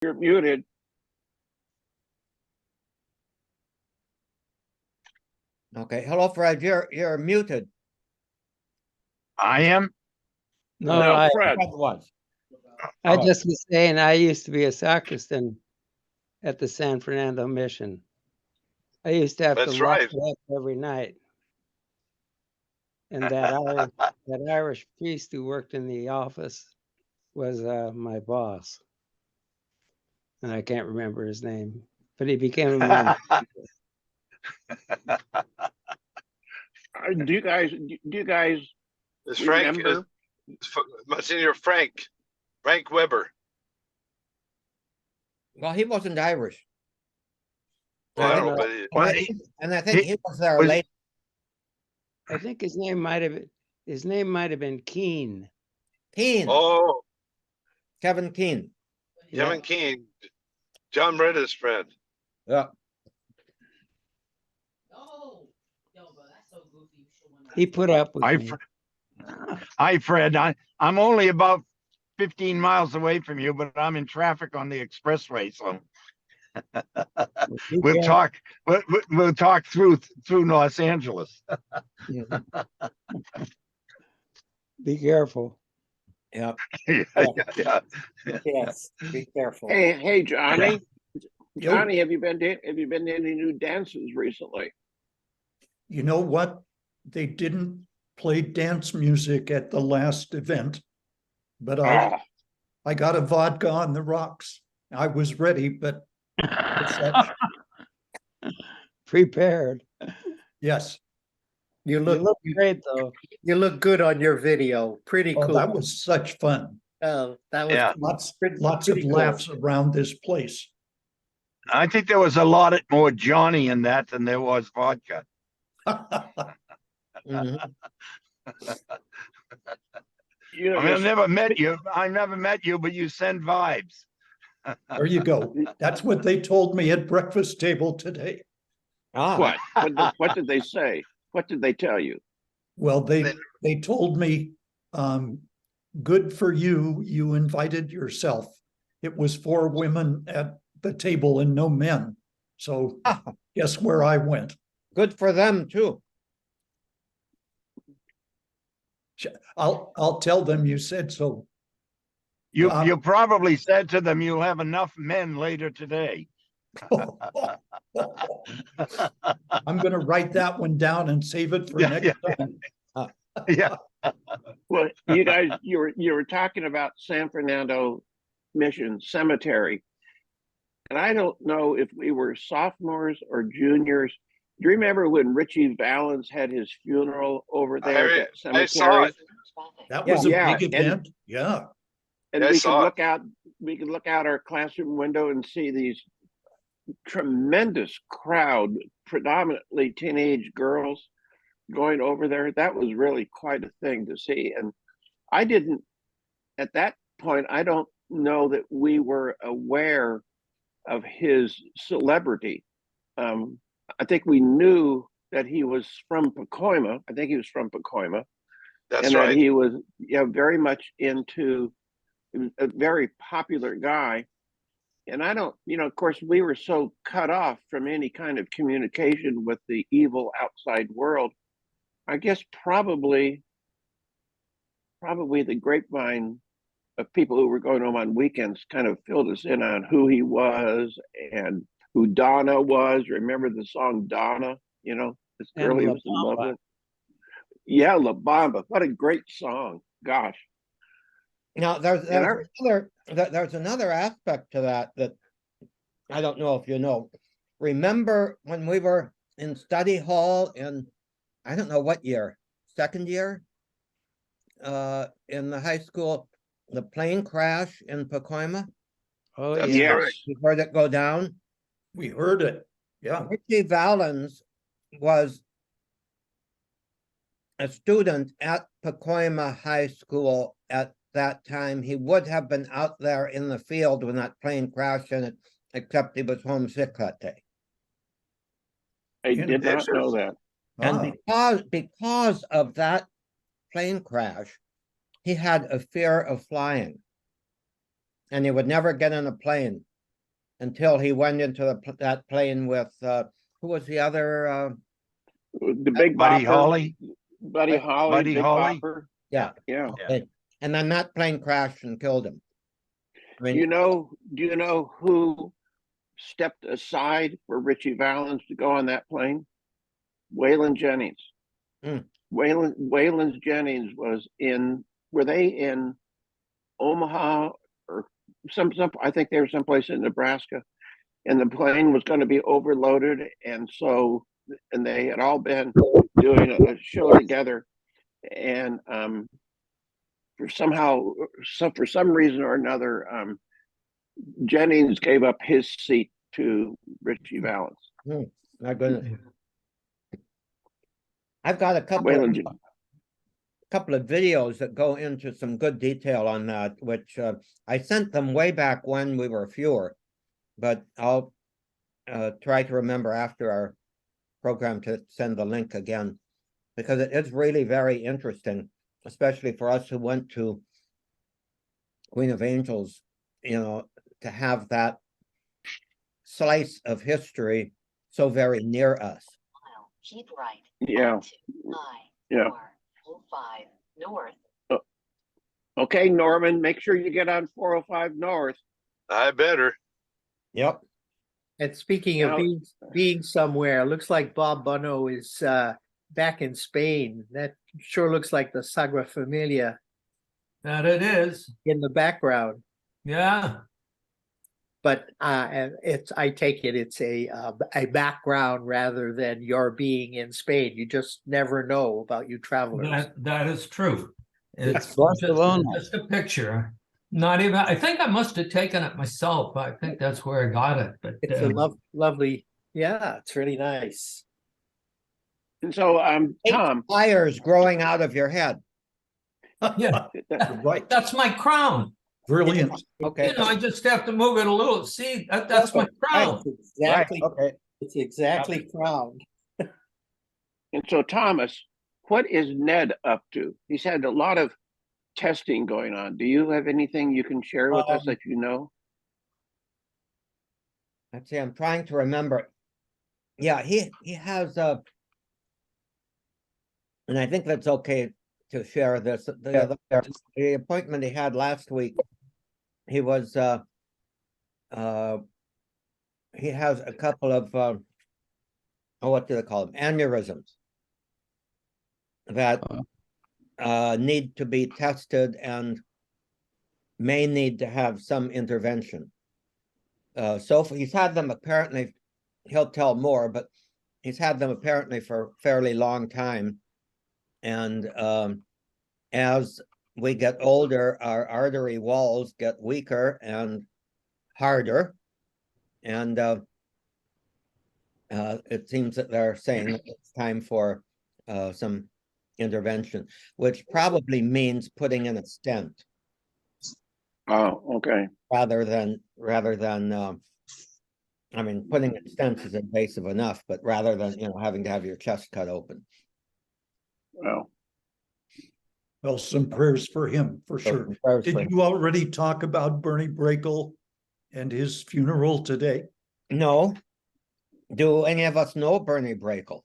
You're muted. Okay, hello, Fred. You're muted. I am. No, No, I Fred. Was. just was saying I used to be a sacristan at the San Fernando Mission. I used to have That's to lock right. it up every night. And that Irish priest who worked in the office was my boss. And I can't remember his name, but he became a monk. Do you guys It's Frank, remember? Monsignor Frank Weber. Well, he wasn't Irish. Well, I I don't know, think- but Well, And I think he was there was- late. I think his name might have been Keene. Keane, oh, Kevin Keane. Kevin Keane, John Brenda's friend. Yeah. He put up with Hi, me. Hi, Fred. I'm only about 15 miles away from you, but I'm in traffic on the expressway, so we'll talk. We'll talk through Los Angeles. Be careful. Yeah. Yeah. Yes. Be careful. Hey, Johnny. Johnny, have you been to any new dances recently? You know what? They didn't play dance music at the last event, but Ah, I got a vodka on the rocks. I was ready, but such, Prepared. yes. You You look, look great though. you look good on your video. Pretty Oh, cool. that was such fun. Oh, that was Yeah. Lots of pretty cool. laughs around this place. I think there was a lot more Johnny in that than there was vodka. Mhm. you know, I mean, I've this- never met you. I never met you, but you send vibes. There you go. That's what they told me at breakfast table today. Ah, what did they say? What did they tell you? Well, they told me, good for you. You invited yourself. It was 4 women at the table and no men. So guess where I went? good for them too. I'll tell them you said so. You Um, you probably said to them you'll have enough men later today. I'm going to write that one down and save it for Yeah, next yeah. time. Yeah. Well, you guys, you were talking about San Fernando Mission Cemetery, and I don't know if we were sophomores or juniors. Do you remember when Richie Valens had his funeral over there at that I saw cemetery? it. That was a Yeah, big and- event. Yeah. And Yeah, I we could saw it. look out. We could look out our classroom window and see these tremendous crowd, predominantly teenage girls, going over there. That was really quite a thing to see. And I didn't, at that point, I don't know that we were aware of his celebrity. I think we knew that he was from Pacoima. I think he was from Pacoima, That's and right. that he was, very much into. He was a very popular guy. And I don't, of course, we were so cut off from any kind of communication with the evil outside world. I guess probably the grapevine of people who were going home on weekends kind of filled us in on who he was and who Donna was. Remember the song Donna? This And girl he La was in love Bamba. with. Yeah, La Bamba. What a great song. Gosh. Now there's our- there's another aspect to that I don't know if you know. Remember when we were in study hall in I don't know what year, second year, in the high school, the plane crash in Pacoima. Oh That's yeah. correct. Yes. You heard it go down. We heard it. Yeah. Richie Valens was a student at Pacoima High School at that time. He would have been out there in the field when that plane crashed in it, except he was homesick that day. I did not know that. And Ah, because of that plane crash, he had a fear of flying. And he would never get on a plane until he went into that plane with, who was the other, The Big Buddy Bopper, Holly. Buddy Holly, Buddy Big Holly. Bopper. yeah. Yeah. Okay. And then that plane crashed and killed him. I mean, Do you know who stepped aside for Richie Valens to go on that plane? Waylon Jennings. Hmm. Waylon Jennings were they in Omaha or some I think they were someplace in Nebraska, and the plane was going to be overloaded, and they had all been doing a show together, and for some reason or another, Jennings gave up his seat to Richie Valens. my goodness. I've got a couple of videos that go into some good detail on that, which I sent them way back when we were fewer, but I'll try to remember after our program to send the link again, because it is really very interesting, especially for us who went to Queen of Angels, to have that slice of history so very near us. Keep right. Yeah. Yeah. 5 north. Okay, Norman, make sure you get on 405 North. I better. Yep. And speaking of being somewhere, looks like Bob Bono is back in Spain. That sure looks like the Sagrada Familia That it is. in the background. Yeah. But I take it's a background rather than your being in Spain. You just never know about you travelers. That is true. It's Barcelona. just a picture. Not even, I think I must have taken it myself. I think that's where I got it. But It's a lovely, yeah, it's really nice. And so, Tom, Fires growing out of your head. yeah, Right, that's my crown. brilliant. Okay. I just have to move it a little. See, that's my crown. It's exactly, Okay. it's exactly crowned. and so Thomas, what is Ned up to? He's had a lot of testing going on. Do you have anything you can share with us that you know? Let's see, I'm trying to remember. Yeah, he has and I think that's okay to share this. The appointment he had last week, he was he has a couple of what do they call them? Aneurysms that need to be tested and may need to have some intervention. So he's had them apparently, he'll tell more, but he's had them apparently for a fairly long time. And as we get older, our artery walls get weaker and harder. And it seems that they're saying that it's time for some intervention, which probably means putting in a stent. Oh, okay. Rather than I mean, putting in stents is invasive enough, but rather than having to have your chest cut open. Well, Well, some prayers for him, for sure. Did you already talk about Bernie Brakel and his funeral today? No. Do any of us know Bernie Brakel?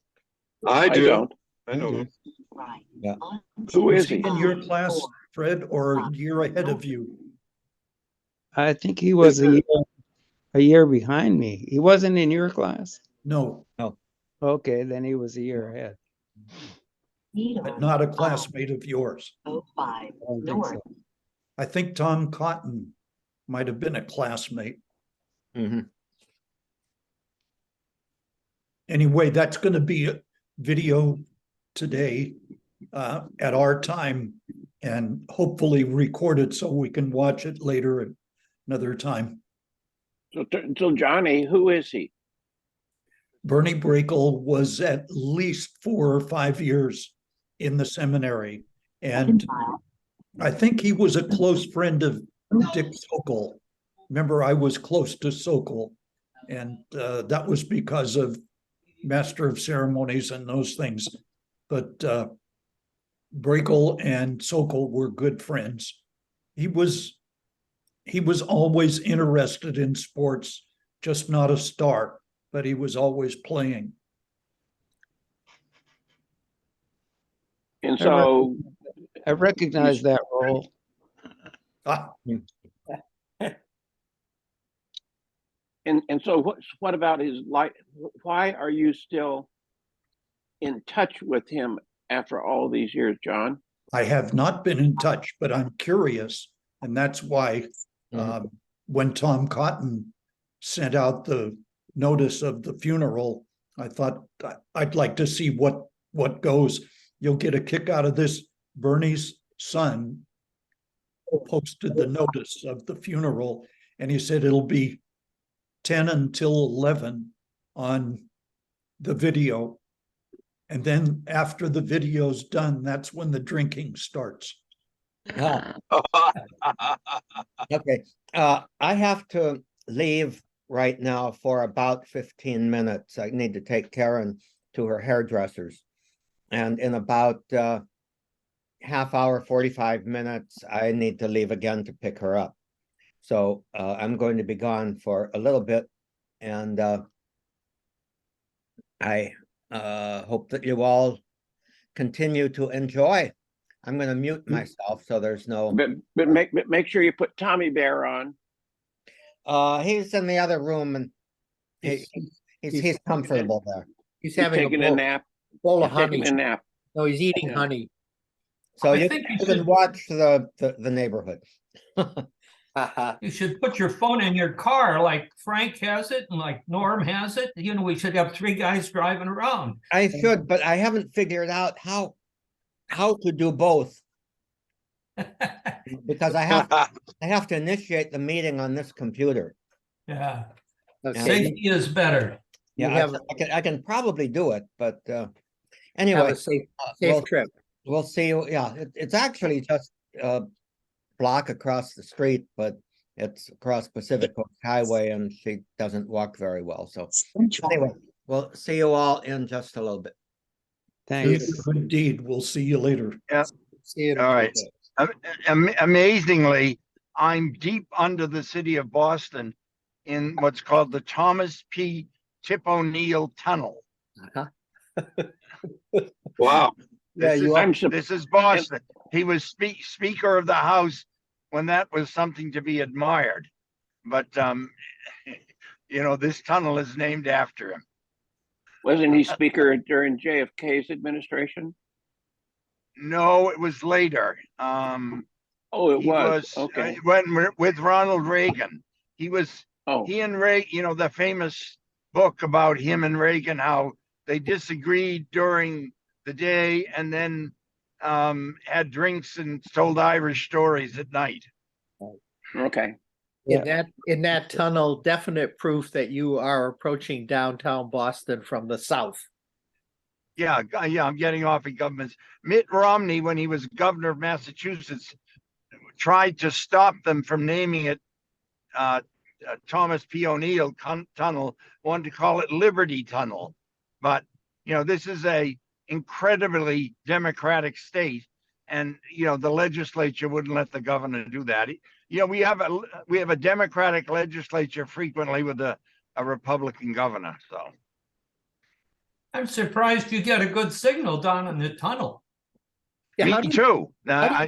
I do. don't. I know. him. Right. Yeah. Who Was is he he? in your class, Fred, or a year ahead of you? I think he was a year behind me. He wasn't in your class? No, Okay, then he was a year ahead. but not a classmate of yours. 05 I don't think north. so. I think Tom Cotton might have been a classmate. Mhm. Anyway, that's going to be a video today at our time and hopefully recorded so we can watch it later at another time. So Johnny, who is he? Bernie Brakel was at least 4 or 5 years in the seminary. And I think he was a close friend of Dick Sokol. Remember, I was close to Sokol, and that was because of Master of Ceremonies and those things. But Brakel and Sokol were good friends. He was always interested in sports, just not a star, but he was always playing. And so, I recognize that role. Ah, and so what about his life? Why are you still in touch with him after all these years, John? I have not been in touch, but I'm curious. And that's why when Tom Cotton sent out the notice of the funeral, I thought I'd like to see what goes. You'll get a kick out of this. Bernie's son posted the notice of the funeral, and he said it'll be 10 until 11 on the video. And then after the video's done, that's when the drinking starts. Ah, okay, I have to leave right now for about 15 minutes. I need to take Karen to her hairdresser's. And in about half hour, 45 minutes, I need to leave again to pick her up. So I'm going to be gone for a little bit, and I hope that you all continue to enjoy. I'm going to mute myself so there's no. But make sure you put Tommy Bear on. He's in the other room, and he's comfortable there. He's He's having taking a nap. bowl of He's taking honey. a nap. No, he's eating Yeah. honey. So I you think you can should- watch the neighborhood. You should put your phone in your car like Frank has it and like Norm has it. You know, we should have 3 guys driving around. I should, but I haven't figured out how to do both, because I have to initiate the meeting on this computer. Yeah, Okay. safety is better. You Yeah, have- I can probably do it, but Have anyway, a safe we'll, trip. we'll see. Yeah, it's actually just a block across the street, but it's across Pacific Coast Highway, and she doesn't walk very well. So anyway, we'll see you all in just a little bit. Thanks. Indeed, we'll see you later. See you in a All few right. days. Amazingly, I'm deep under the city of Boston in what's called the Thomas P. Tip O'Neill Tunnel. Wow. Yeah, This you is- are. I'm sup- This is Boston. He was Speaker of the House when that was something to be admired. But, this tunnel is named after him. Wasn't he speaker during JFK's administration? No, it was later. Oh, it He was. Okay. with Ronald Reagan. He was, Oh, he and Reagan, the famous book about him and Reagan, how they disagreed during the day and then had drinks and told Irish stories at night. okay. In that tunnel, definite proof that you are approaching downtown Boston from the south. Yeah, I'm getting off of governments. Mitt Romney, when he was governor of Massachusetts, tried to stop them from naming it Thomas P. O'Neill Tunnel, wanted to call it Liberty Tunnel. But, this is a incredibly democratic state, and, the legislature wouldn't let the governor do that. We have a democratic legislature frequently with a Republican governor, so. I'm surprised you get a good signal down in the tunnel. Yeah, how Me do too. how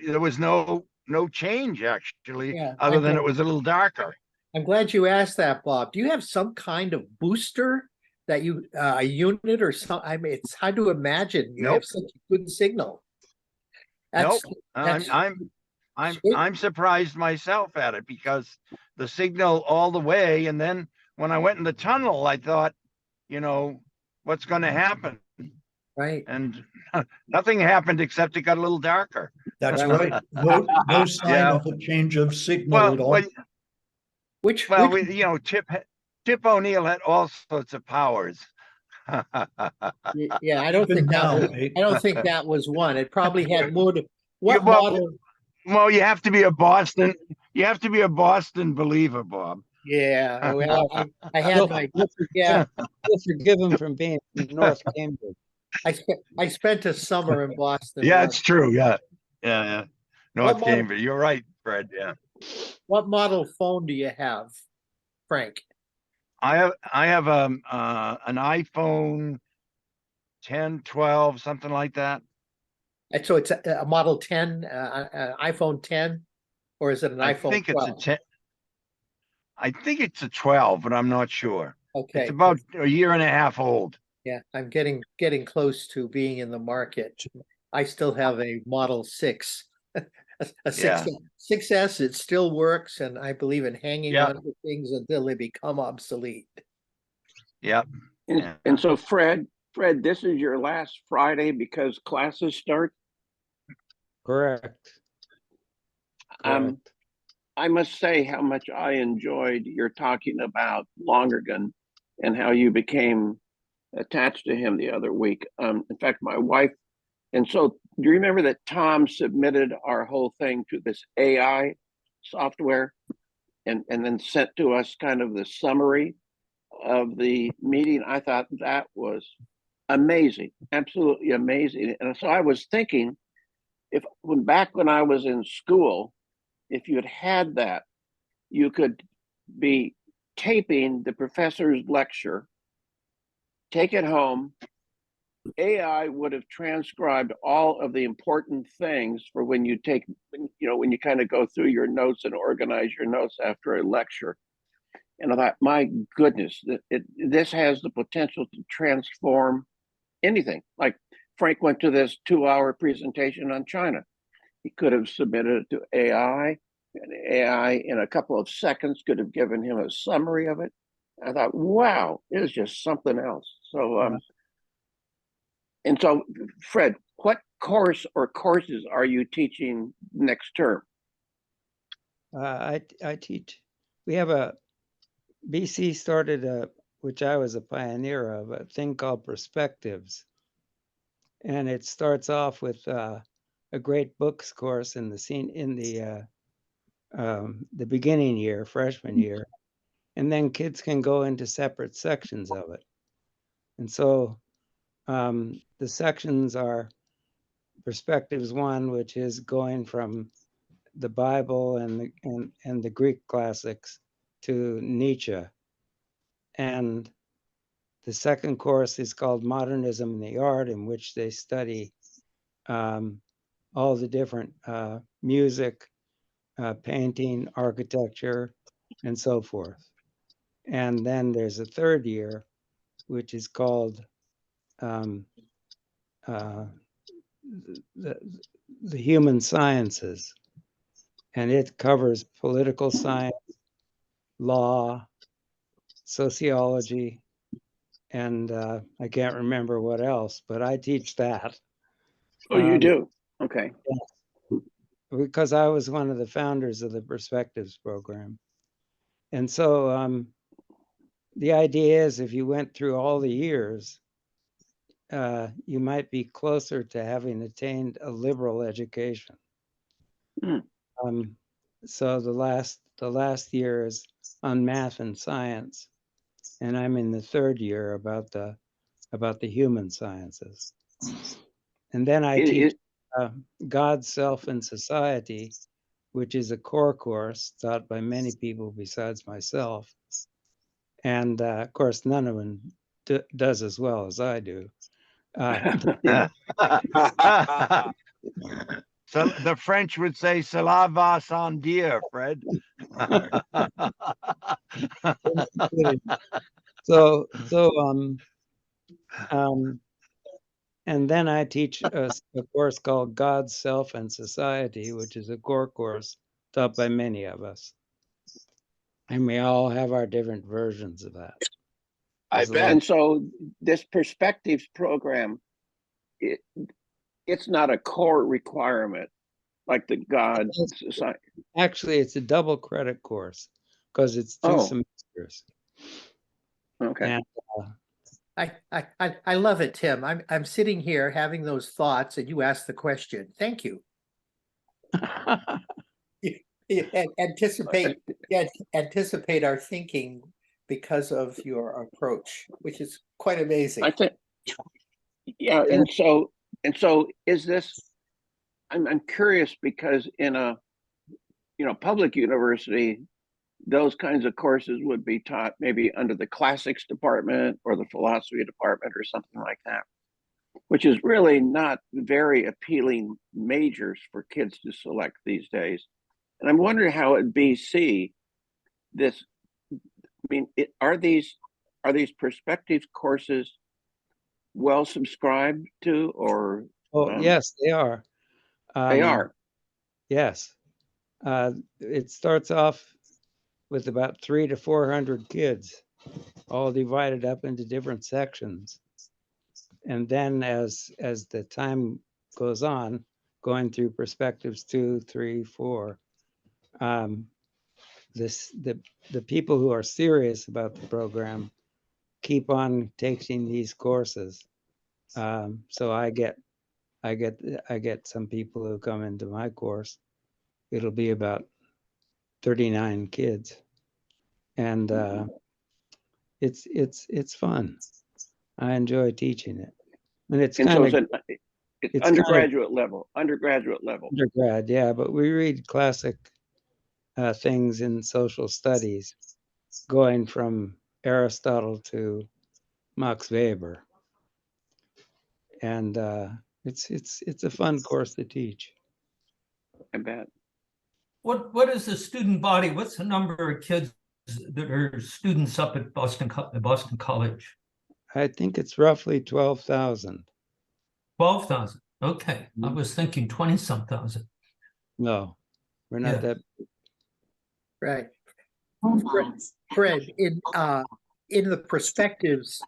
There was no change actually, Yeah, other than okay. it was a little darker. I'm glad you asked that, Bob. Do you have some kind of booster that you, a unit or some, I mean, it's hard to imagine you have Nope. such a good signal. Nope. That's- Sweet. I'm surprised myself at it because the signal all the way, and then when I went in the tunnel, I thought, what's going to happen? Right. And nothing happened except it got a little darker. That's right. No sign Yeah. of a change of signal at all. Which, Tip O'Neill had all sorts of powers. yeah, I don't Even think that now, was, eh? I don't think that was one. It probably had more to, what Well, model? Well, you have to be a Boston believer, Bob. Yeah, well, I had my, yeah, You'll forgive him from being from North Cambridge. I spent a summer in Boston. Yeah, once. it's true. Yeah. North model- Cambridge. You're right, Fred. Yeah. What model phone do you have? Frank? I have an iPhone 10, 12, something like that. And so it's a Model 10, iPhone 10, or is it an I iPhone think it's a 12? 10. I think it's a 12, but I'm not sure. Okay. It's about a year and a half old. Yeah, I'm getting close to being in the market. I still have a Model 6. A 6, Yeah. 6S, it still works, and I believe in hanging Yeah. on to things until they become obsolete. Yep. And, Yeah. and so Fred, this is your last Friday because classes start. Correct. Um, Correct. I must say how much I enjoyed your talking about Lonergan and how you became attached to him the other week. In fact, my wife, and so do you remember that Tom submitted our whole thing to this AI software and then sent to us kind of the summary of the meeting? I thought that was amazing, absolutely amazing. And so I was thinking, back when I was in school, if you'd had that, you could be taping the professor's lecture, take it home. AI would have transcribed all of the important things for when you take, when you kind of go through your notes and organize your notes after a lecture. And I thought, my goodness, this has the potential to transform anything. Like Frank went to this 2-hour presentation on China. He could have submitted it to AI, and AI in a couple of seconds could have given him a summary of it. I thought, wow, it is just something else. So, and so, Fred, what course or courses are you teaching next term? I teach. We have BC started which I was a pioneer of, a thing called Perspectives, and it starts off with a great books course in the beginning year, freshman year, and then kids can go into separate sections of it. And so the sections are Perspectives 1, which is going from the Bible and the Greek classics to Nietzsche. And the second course is called Modernism in the Art, in which they study all the different music, painting, architecture, and so forth. And then there's a third year, which is called the Human Sciences. And it covers political science, law, sociology, and I can't remember what else, but I teach that. Oh, you do? Okay. Because I was one of the founders of the Perspectives program. And so the idea is if you went through all the years, you might be closer to having attained a liberal education. So the last year is on math and science, and I'm in the third year about the human sciences. And then I teach God, Self, and Society, which is a core course taught by many people besides myself. And of course, none of them does as well as I do. So the French would say, "Cela va sans dire," Fred. And then I teach a course called God, Self, and Society, which is a core course taught by many of us. And we all have our different versions of that. I bet. And so this Perspectives program, it's not a core requirement like the God Society. Actually, it's a double credit course because it's 2 semesters. Okay. And, I love it, Tim. I'm sitting here having those thoughts, and you asked the question. Thank you. Anticipate our thinking because of your approach, which is quite amazing. I think, yeah, and so is this? I'm curious because in a public university, those kinds of courses would be taught maybe under the classics department or the philosophy department or something like that, which is really not very appealing majors for kids to select these days. And I'm wondering how at BC this, I mean, are these perspective courses well subscribed to, or Oh, yes, they are. they are? Yes. It starts off with about 300 to 400 kids, all divided up into different sections. And then as the time goes on, going through perspectives 2, 3, 4, the people who are serious about the program keep on taking these courses. So I get some people who come into my course. It'll be about 39 kids, and it's fun. I enjoy teaching it, and it's And so kind of it's undergraduate level, undergraduate level. undergrad, yeah. But we read classic things in social studies, going from Aristotle to Max Weber, and it's a fun course to teach. I bet. What is the student body? What's the number of kids that are students up at Boston College? I think it's roughly 12,000. 12,000. Okay, I was thinking 20-some thousand. No, we're not Yeah. that. Right. All Fred, lines. Fred, in the perspectives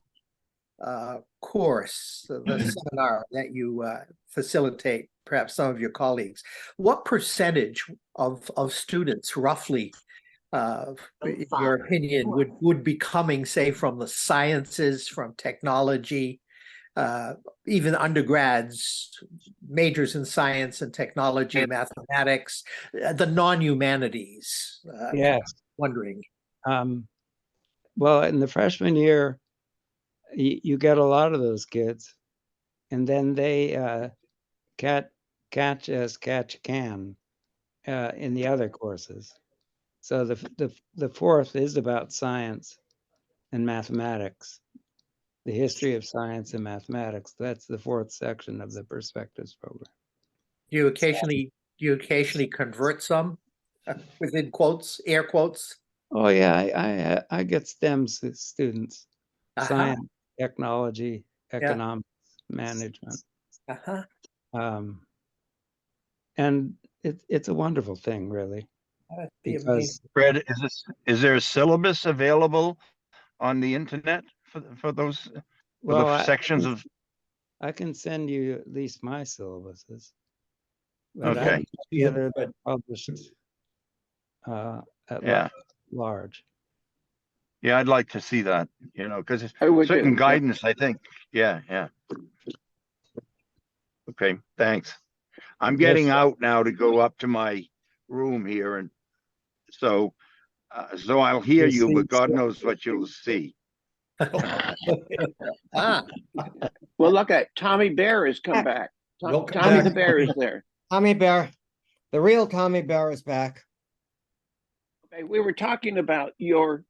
course, the seminar that you facilitate, perhaps some of your colleagues, what percentage of students roughly, in your opinion, would be coming, say, from the sciences, from technology, even undergrads, majors in science and technology, mathematics, the non-humanities? Yes. Wondering. Well, in the freshman year, you get a lot of those kids, and then they catch as catch can in the other courses. So the fourth is about science and mathematics, the history of science and mathematics. That's the fourth section of the Perspectives program. Do you occasionally convert some within quotes, air quotes? Oh yeah, I get STEM students, science, technology, economics, management. And it's a wonderful thing, really. That'd be Because amazing. Fred, is there a syllabus available on the internet for those for well, the sections of? I can send you at least my syllabuses. But I Okay. haven't put together been published at Yeah. large. Yeah, I'd like to see that, because it's I would certain too. guidance, I think. Yeah. Okay, thanks. I'm getting Yes. out now to go up to my room here, and so I'll hear You'll you, see but God stuff. knows what you'll see. Ah, Well, look at Tommy Bear has come back. Welcome Tommy back. the Bear is there. Tommy Bear, the real Tommy Bear is back. Okay, we were talking about your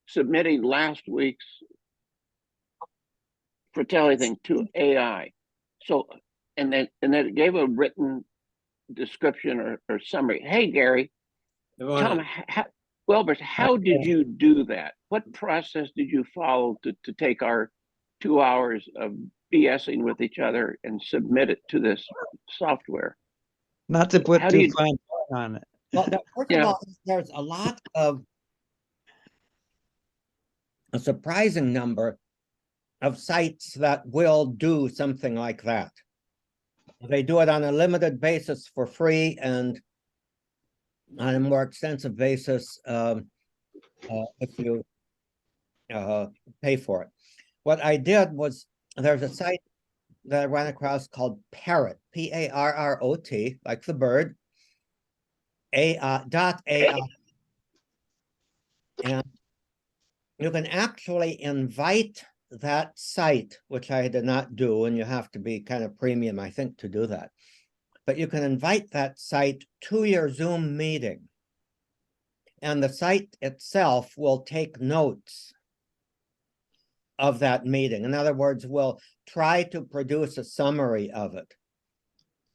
submitting last week's Fratelli thing to AI. So, and then it gave a written description or summary. Hey, Gary, tell me, Wilbert, how did you do that? What process did you follow to take our 2 hours of BSing with each other and submit it to this software? Not to put How do too you- fine point on it. Well, first Yeah. of all, there's a lot of a surprising number of sites that will do something like that. They do it on a limited basis for free and on a more extensive basis if you pay for it. What I did was there's a site that I ran across called Parrot, Parrot, like the bird, .ai. And you can actually invite that site, which I did not do, and you have to be kind of premium, I think, to do that. But you can invite that site to your Zoom meeting. And the site itself will take notes of that meeting. In other words, we'll try to produce a summary of it.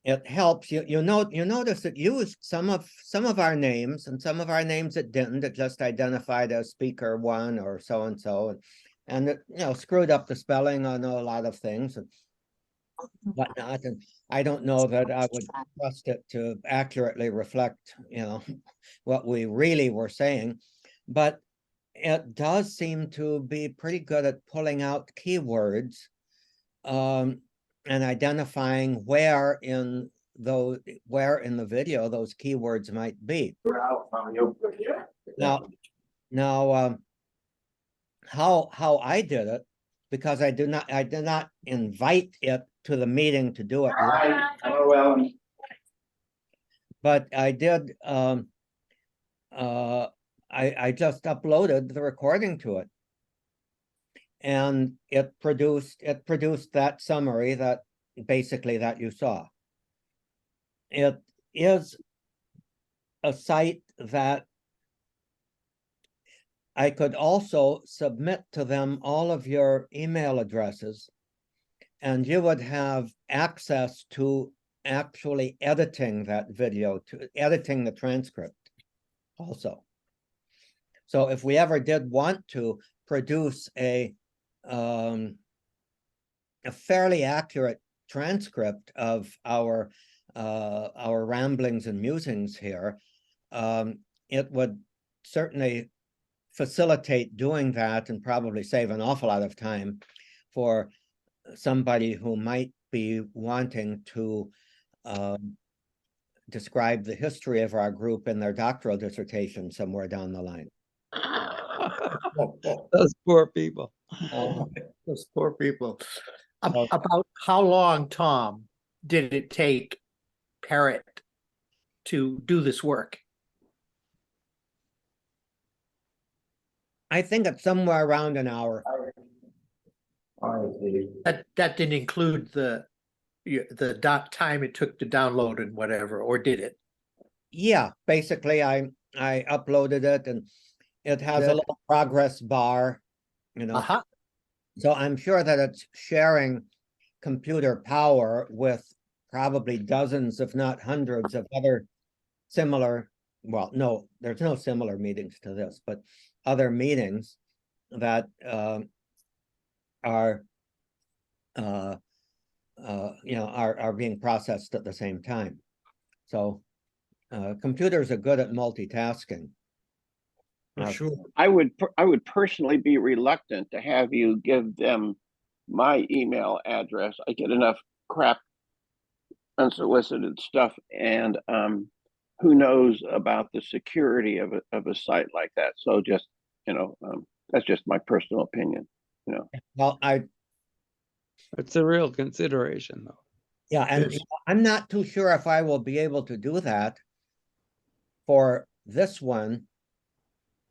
It helps you notice it used some of our names, and some of our names it didn't. It just identified as speaker one or so and so, and it, screwed up the spelling on a lot of things and whatnot. And I don't know that I would trust it to accurately reflect, what we really were saying, but it does seem to be pretty good at pulling out keywords and identifying where in the video those keywords might be. Now, how I did it, because I did not invite it to the meeting to do it. But I did. I just uploaded the recording to it, and it produced that summary that you saw. It is a site that I could also submit to them all of your email addresses, and you would have access to actually editing that video, to editing the transcript also. So if we ever did want to produce a fairly accurate transcript of our ramblings and musings here, it would certainly facilitate doing that and probably save an awful lot of time for somebody who might be wanting to describe the history of our group in their doctoral dissertation somewhere down the line. Those poor people. Those poor people. About how long, Tom, did it take Parrot to do this work? I think it's somewhere around an hour. That didn't include the time it took to download and whatever, or did it? Yeah, basically I uploaded it, and it has a little progress bar, So I'm sure that it's sharing computer power with probably dozens, if not hundreds, of other similar, well, no, there's no similar meetings to this, but other meetings that are being processed at the same time. So computers are good at multitasking. Sure. I would personally be reluctant to have you give them my email address. I get enough crap, unsolicited stuff, and who knows about the security of a site like that. So just that's just my personal opinion. Well, It's a real consideration, though. yeah, and Yes. I'm not too sure if I will be able to do that for this one,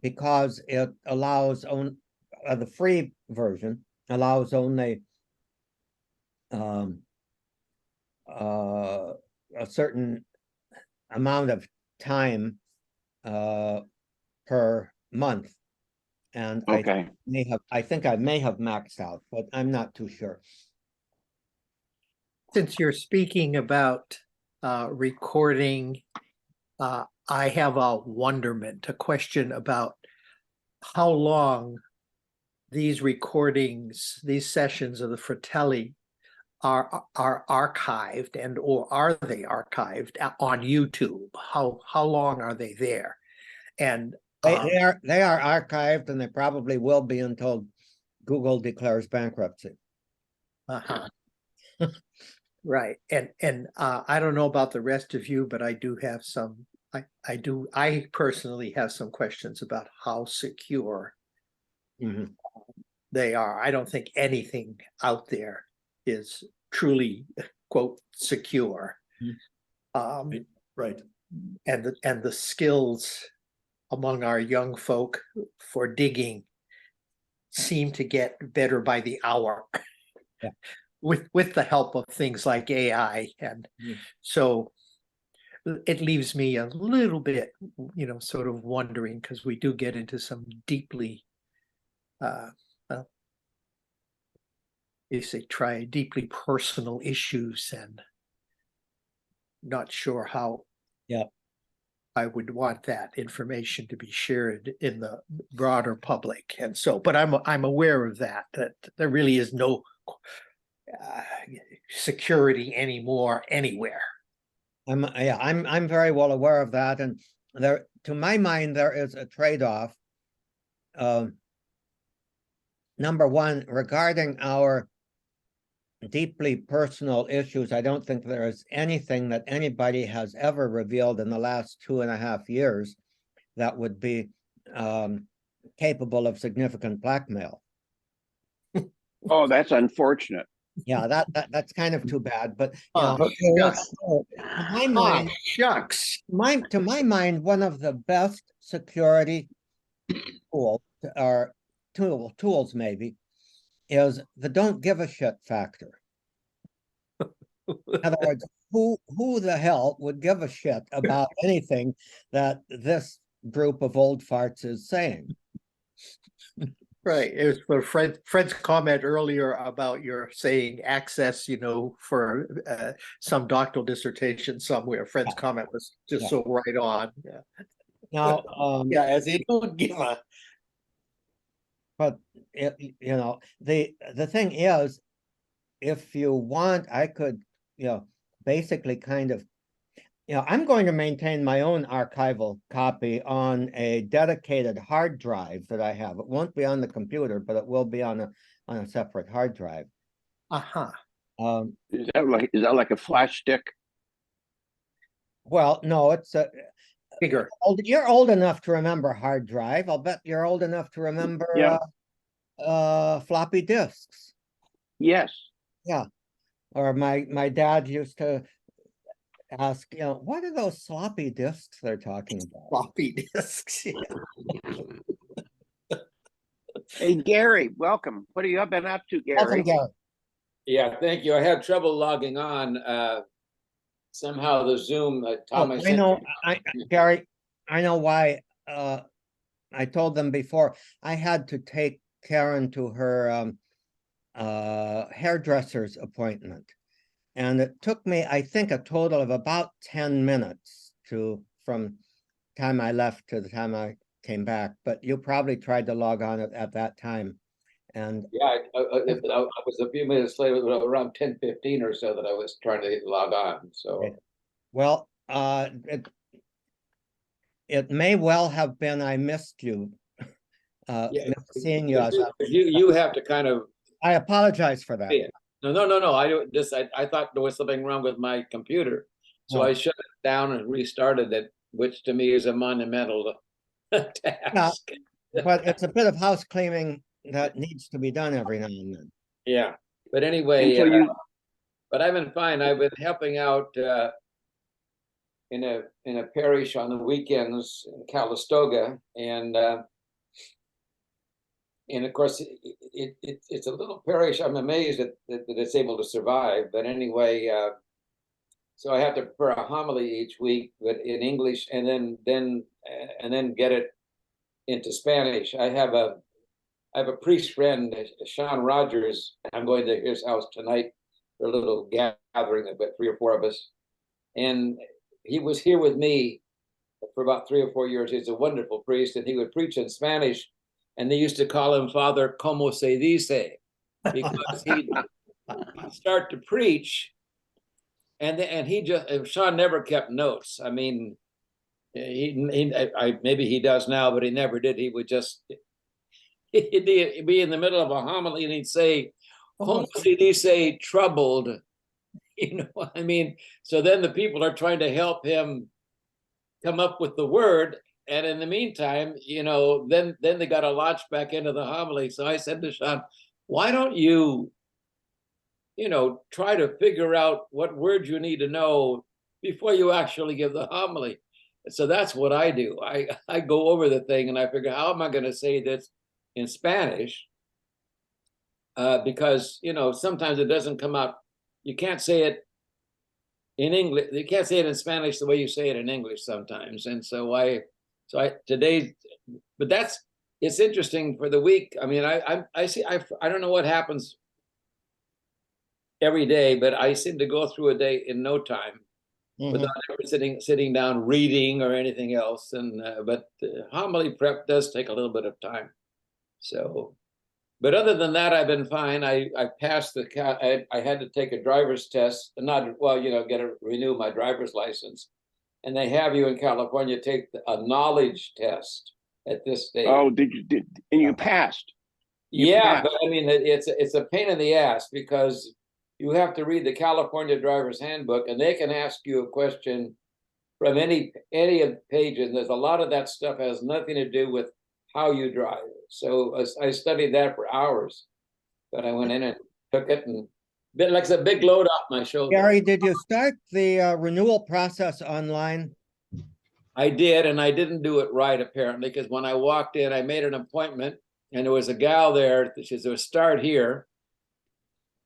because it allows the free version allows only a certain amount of time per month, and Okay. I think I may have maxed out, but I'm not too sure. Since you're speaking about recording, I have a question about how long these recordings, these sessions of the Fratelli are archived, and or are they archived on YouTube? How long are they there? And They are archived, and they probably will be until Google declares bankruptcy. Right. And I don't know about the rest of you, but I do have some, I personally have some questions about how secure they are. I don't think anything out there is truly, quote, secure. Right. And the skills among our young folk for digging seem to get better by the hour. Yeah. With the help of things like AI. And so it leaves me a little bit, sort of wondering, because we do get into some deeply, well, you say try deeply personal issues, and not sure how. Yeah. I would want that information to be shared in the broader public, and so, but I'm aware of that there really is no security anymore anywhere. I'm very well aware of that, and there, to my mind, there is a trade-off. Number one, regarding our deeply personal issues, I don't think there is anything that anybody has ever revealed in the last 2.5 years that would be capable of significant blackmail. Oh, that's unfortunate. Yeah, that's kind of too bad. But Shucks. to my mind, Shucks. to my mind, one of the best security tools maybe is the don't give a shit factor. In other words, who the hell would give a shit about anything that this group of old farts is saying? Right. It was for Fred's comment earlier about your saying access, for some doctoral dissertation somewhere. Fred's comment was just so right on. Yeah. Now, yeah, as they don't give a. But the thing is, if you want, I could, basically kind of, I'm going to maintain my own archival copy on a dedicated hard drive that I have. It won't be on the computer, but it will be on a separate hard drive. Is that like a flash stick? Well, no, it's a bigger. You're old enough to remember hard drive. I'll bet you're old enough to remember floppy disks. Yes. Yeah. Or my dad used to ask, what are those floppy disks they're talking about? Floppy disks. Yeah. Hey, Gary, welcome. What have you been up to, Gary? Welcome, Gary. Yeah, thank you. I had trouble logging on. Somehow the Zoom, Tom, I know, Gary, I know why. I told them before, I had to take Karen to her hairdresser's appointment. And it took me, I think, a total of about 10 minutes from time I left to the time I came back. But you probably tried to log on at that time. And yeah, I was a few minutes late, around 10:15 or so, that I was trying to log on. So, okay. Well, it may well have been I missed you. Seeing you. You have to kind of. I apologize for that. No. I thought there was something wrong with my computer, so I shut it down and restarted it, which to me is a monumental task. But it's a bit of house cleaning that needs to be done every now and then. Yeah, but anyway, but I've been fine. I've been helping out in a parish on the weekends in Calistoga, and of course it's a little parish. I'm amazed that it's able to survive. But anyway, so I have to prepare a homily each week, but in English, and then get it into Spanish. I have a priest friend, Sean Rogers. I'm going to his house tonight for a little gathering of about 3 or 4 of us. And he was here with me for about 3 or 4 years. He's a wonderful priest, and he would preach in Spanish. And they used to call him Father Como Se Dice, because he'd start to preach. And Sean never kept notes. I mean, maybe he does now, but he never did. He would just, he'd be in the middle of a homily and he'd say, "Como se dice troubled," I mean, so then the people are trying to help him come up with the word. And in the meantime, then they got to launch back into the homily. So I said to Sean, why don't you, try to figure out what words you need to know before you actually give the homily? So that's what I do. I go over the thing and I figure, how am I going to say this in Spanish? Because, sometimes it doesn't come out. You can't say it in English. You can't say it in Spanish the way you say it in English sometimes. And so today, but it's interesting for the week. I mean, I see, I don't know what happens every day, but I seem to go through a day in no time without ever sitting down reading or anything else. And but homily prep does take a little bit of time. So, but other than that, I've been fine. I passed I had to take a driver's test, renew my driver's license, and they have you in California take a knowledge test at this stage. Oh, and you passed? Yeah, but I mean, it's a pain in the ass because you have to read the California Driver's Handbook, and they can ask you a question from any of the pages. And there's a lot of that stuff has nothing to do with how you drive. So I studied that for hours, but I went in and took it, and it's a big load off my shoulder. Gary, did you start the renewal process online? I did, and I didn't do it right apparently, because when I walked in, I made an appointment, and there was a gal there. She said, "Start here."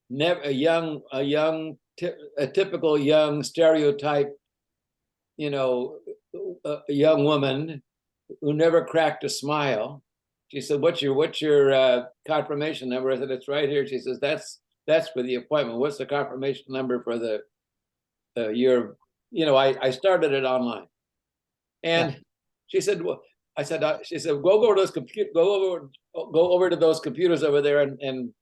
A typical young stereotype, a young woman who never cracked a smile. She said, "What's your confirmation number?" I said, "It's right here." She says, "That's for the appointment. What's the confirmation number for the I started it online." And she said, "Well," I said, "She said, go over to those computers over there and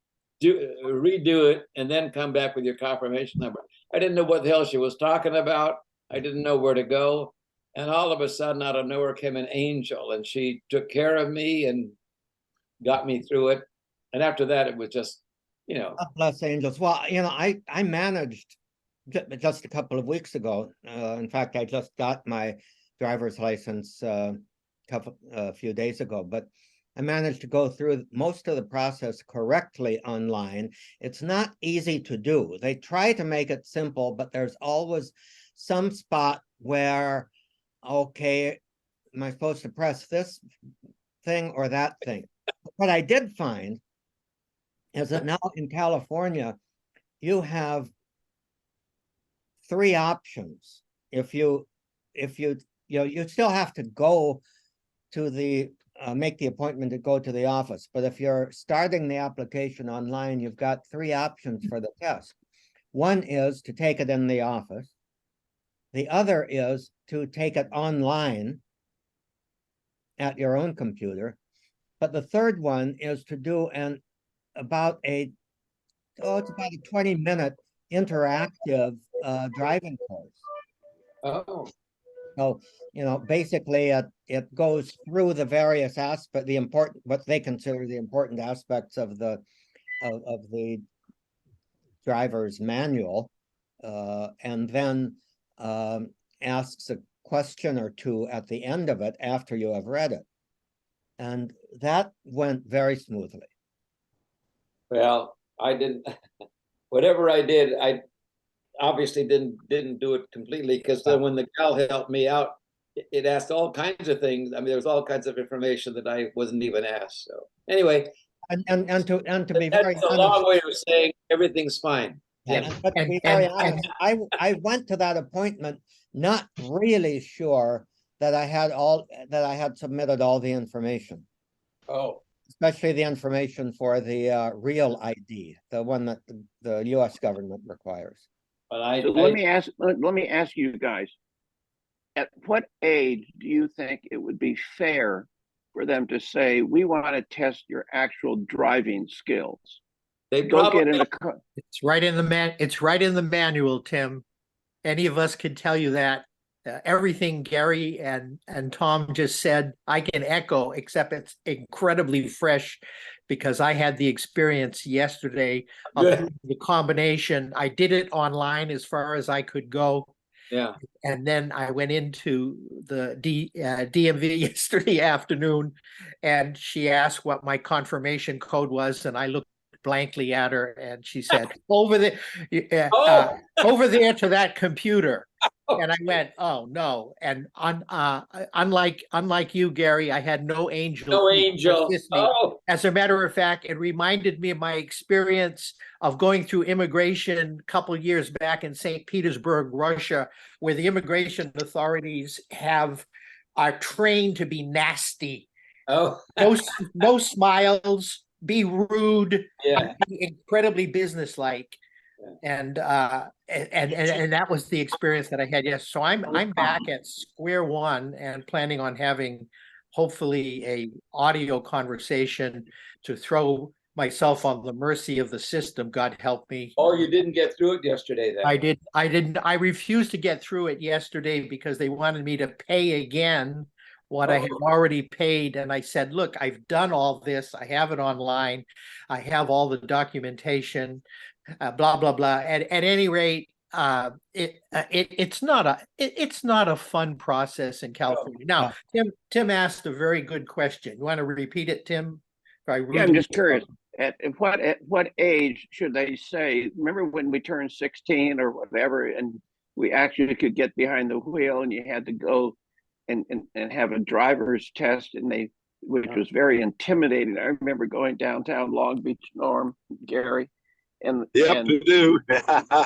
redo it, and then come back with your confirmation number." I didn't know what the hell she was talking about. I didn't know where to go. And all of a sudden, out of nowhere came an angel, and she took care of me and got me through it. And after that, it was just, God bless angels. Well, I managed just a couple of weeks ago. In fact, I just got my driver's license a few days ago, but I managed to go through most of the process correctly online. It's not easy to do. They try to make it simple, but there's always some spot where, okay, am I supposed to press this thing or that thing? What I did find is that now in California, you have 3 options. If you still have to go to the make the appointment to go to the office. But if you're starting the application online, you've got 3 options for the test. One is to take it in the office. The other is to take it online at your own computer. But the third one is to do about a 20-minute interactive driving course. oh, So, basically it goes through the various aspects, what they consider the important aspects of the driver's manual, and then asks a question or two at the end of it after you have read it. And that went very smoothly. well, I didn't, whatever I did, I obviously didn't do it completely, because then when the gal helped me out, it asked all kinds of things. I mean, there was all kinds of information that I wasn't even asked. So anyway, and to be very that's a honest, long way of saying everything's fine. Yeah. but to be very honest, I went to that appointment not really sure that I had submitted all the information, Oh, especially the information for the real ID, the one that the US government requires. but So let me ask you guys, at what age do you think it would be fair for them to say, we want to test your actual driving skills? they Don't probably get in the car. It's right in the manual, Tim. Any of us can tell you that. Everything Gary and Tom just said, I can echo, except it's incredibly fresh because I had the experience yesterday of Good. the combination. I did it online as far as I could go. Yeah. And then I went into the DMV yesterday afternoon, and she asked what my confirmation code was, and I looked blankly at her, and she said, over there to that computer. And I went, oh no. And unlike you, Gary, I had no angel. No to angel. assist me. Oh, As a matter of fact, it reminded me of my experience of going through immigration a couple of years back in St. Petersburg, Russia, where the immigration authorities are trained to be nasty. oh, No smiles, be rude, yeah. be incredibly businesslike. And that was the experience that I had. Yes, so I'm back at square one and planning on having hopefully a audio conversation to throw myself on the mercy of the system. God help me. Oh, you didn't get through it yesterday then? I refused to get through it yesterday because they wanted me to pay again what I had already paid. And I said, look, I've done all this. I have it online. I have all the documentation, blah, blah, blah. At any rate, it's not a fun process in California. Now, Tim asked a very good question. You want to repeat it, Tim? Yeah, I'm just curious. At what age should they say? Remember when we turned 16 or whatever, and we actually could get behind the wheel, and you had to go and have a driver's test, which was very intimidating. I remember going downtown Long Beach, Norm, Gary, and You do.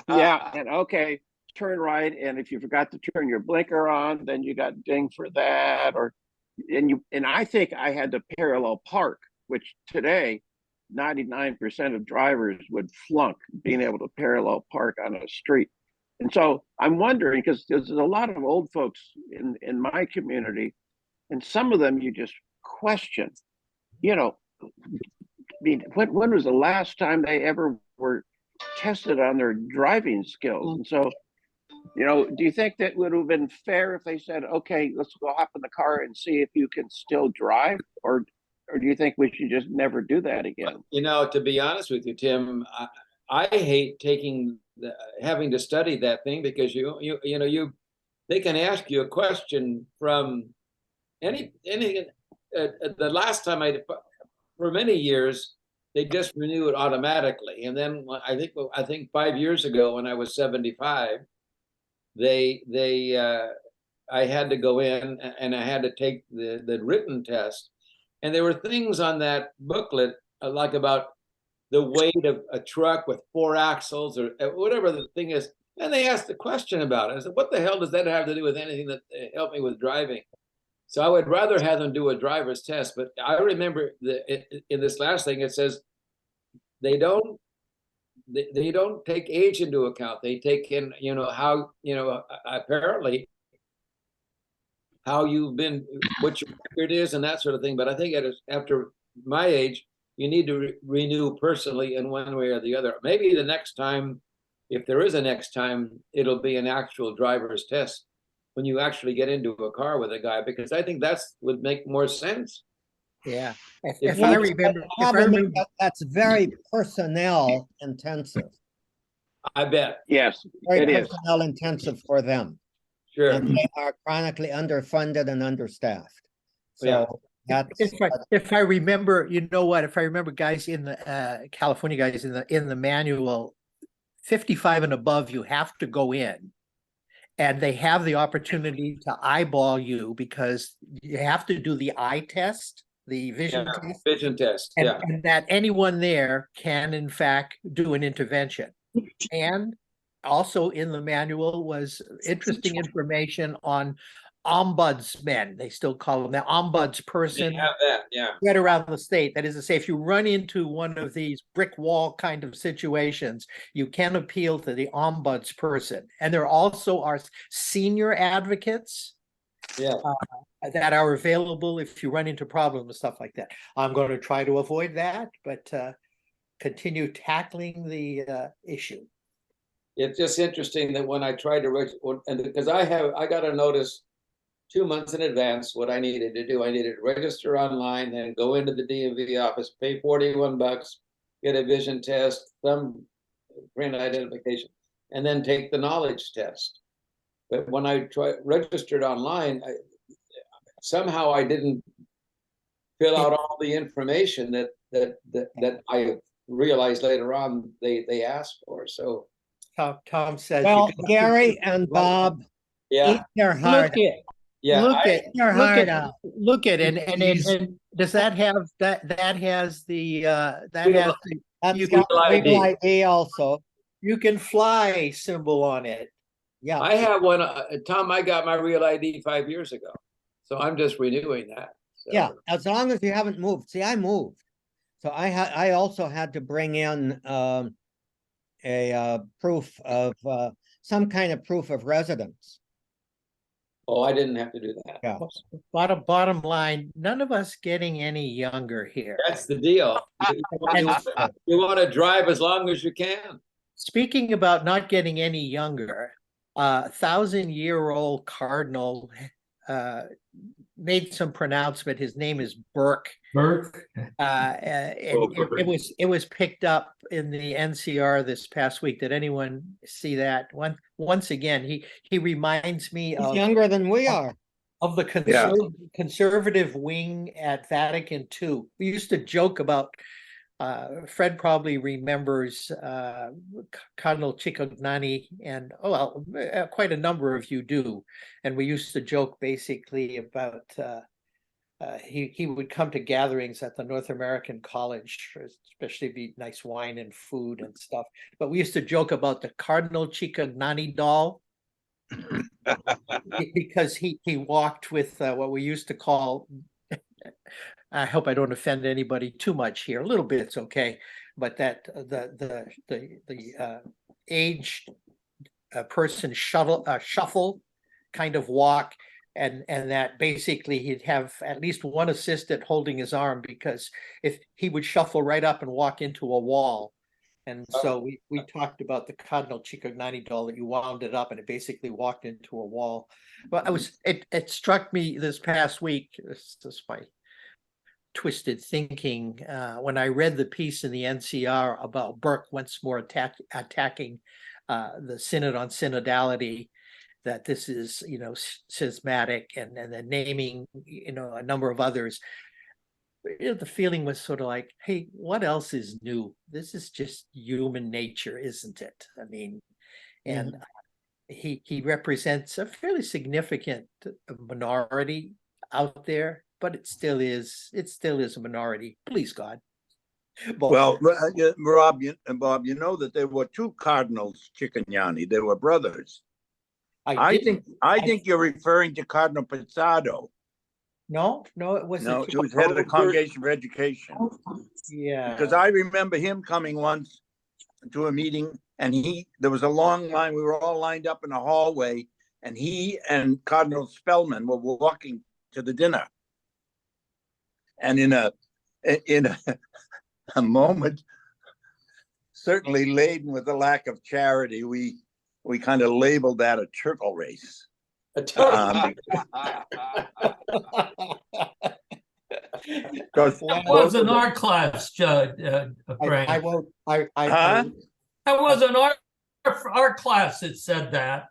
yeah, and okay, turn right, and if you forgot to turn your blinker on, then you got dinged for that, and I think I had to parallel park, which today 99% of drivers would flunk being able to parallel park on a street. And so I'm wondering, because there's a lot of old folks in my community, and some of them you just question, I mean, when was the last time they ever were tested on their driving skills? And so, do you think that would have been fair if they said, okay, let's go hop in the car and see if you can still drive? Or do you think we should just never do that again? To be honest with you, Tim, I hate having to study that thing, because they can ask you a question from any the last time for many years, they just renew it automatically. And then I think 5 years ago, when I was 75, I had to go in and I had to take the written test. And there were things on that booklet, like about the weight of a truck with 4 axles or whatever the thing is. And they asked a question about it. I said, what the hell does that have to do with anything that helped me with driving? So I would rather have them do a driver's test. But I remember in this last thing, it says they don't take age into account. They take in, how, apparently how you've been, what your record is and that sort of thing. But I think after my age, you need to renew personally in one way or the other. Maybe the next time, if there is a next time, it'll be an actual driver's test when you actually get into a car with a guy, because I think would make more sense. Yeah. If I remember, that's very personnel intensive. I bet. Yes, Very it is. personnel intensive for them. Sure. And they are chronically underfunded and understaffed. So that's if I remember, if I remember, guys, in the California guys in the manual, 55 and above, you have to go in. And they have the opportunity to eyeball you, because you have to do the eye test, the vision test. Vision test, and that anyone there can, in fact, do an intervention. And also in the manual was interesting information on ombudsmen. They still call them the ombudsperson. They have that, right around the state. That is to say, if you run into one of these brick wall kind of situations, you can appeal to the ombudsperson. And there also are senior advocates that are available if you run into problems and stuff like that. I'm going to try to avoid that, but continue tackling the issue. It's just interesting that when I tried to and because I got a notice 2 months in advance what I needed to do. I needed to register online, then go into the DMV office, pay $41, get a vision test, print identification, and then take the knowledge test. But when I registered online, somehow I didn't fill out all the information that I realized later on they asked for. So Tom says, well, Gary and Bob, Yeah, Their Look heart. at, yeah. look I- at, Their look heart at, out. look at, and does that have, that has the, that has, the That's you got can- legal ID. ID also. you can fly symbol on it. Yeah. I have one, Tom, I got my real ID 5 years ago. So I'm just renewing that. So. Yeah, as long as you haven't moved. See, I moved. So I also had to bring in a proof of some kind of proof of residence. Oh, I didn't have to do that. Yeah. Bottom line, none of us getting any younger here. That's the deal. You want to drive as long as you can. Speaking about not getting any younger, 1,000-year-old cardinal made some pronouncement. His name is Burke. Burke. It was picked up in the NCR this past week. Did anyone see that? Once again, he reminds me He's of younger than we are. of the conservative wing at Vatican II. We used to joke about, Fred probably remembers Cardinal Cicognani, and quite a number of you do. And we used to joke basically about he would come to gatherings at the North American College, especially be nice wine and food and stuff. But we used to joke about the Cardinal Cicognani doll. Because he walked with what we used to call, I hope I don't offend anybody too much here, a little bit's okay, but that the aged person shuffle kind of walk, and that basically he'd have at least one assistant holding his arm, because if he would shuffle right up and walk into a wall. And so we talked about the Cardinal Cicognani doll that you wound it up and it basically walked into a wall. But it struck me this past week, this is my twisted thinking, when I read the piece in the NCR about Burke once more attacking the Synod on synodality, that this is, schismatic, and then naming, a number of others. The feeling was sort of like, hey, what else is new? This is just human nature, isn't it? I mean, and he represents a fairly significant minority out there, but it still is a minority. Please God. Well, Rob, Bob, you know that there were two Cardinals Cicognani. They were brothers. I think you're referring to Cardinal Pizzado. No, it was no. It was head of the Congregation for Education. Yeah, because I remember him coming once to a meeting, and there was a long line. We were all lined up in a hallway, and he and Cardinal Spellman were walking to the dinner. And in a moment, certainly laden with a lack of charity, we kind of labeled that a turtle race. It was in our class, Frank. That was in our class that said that.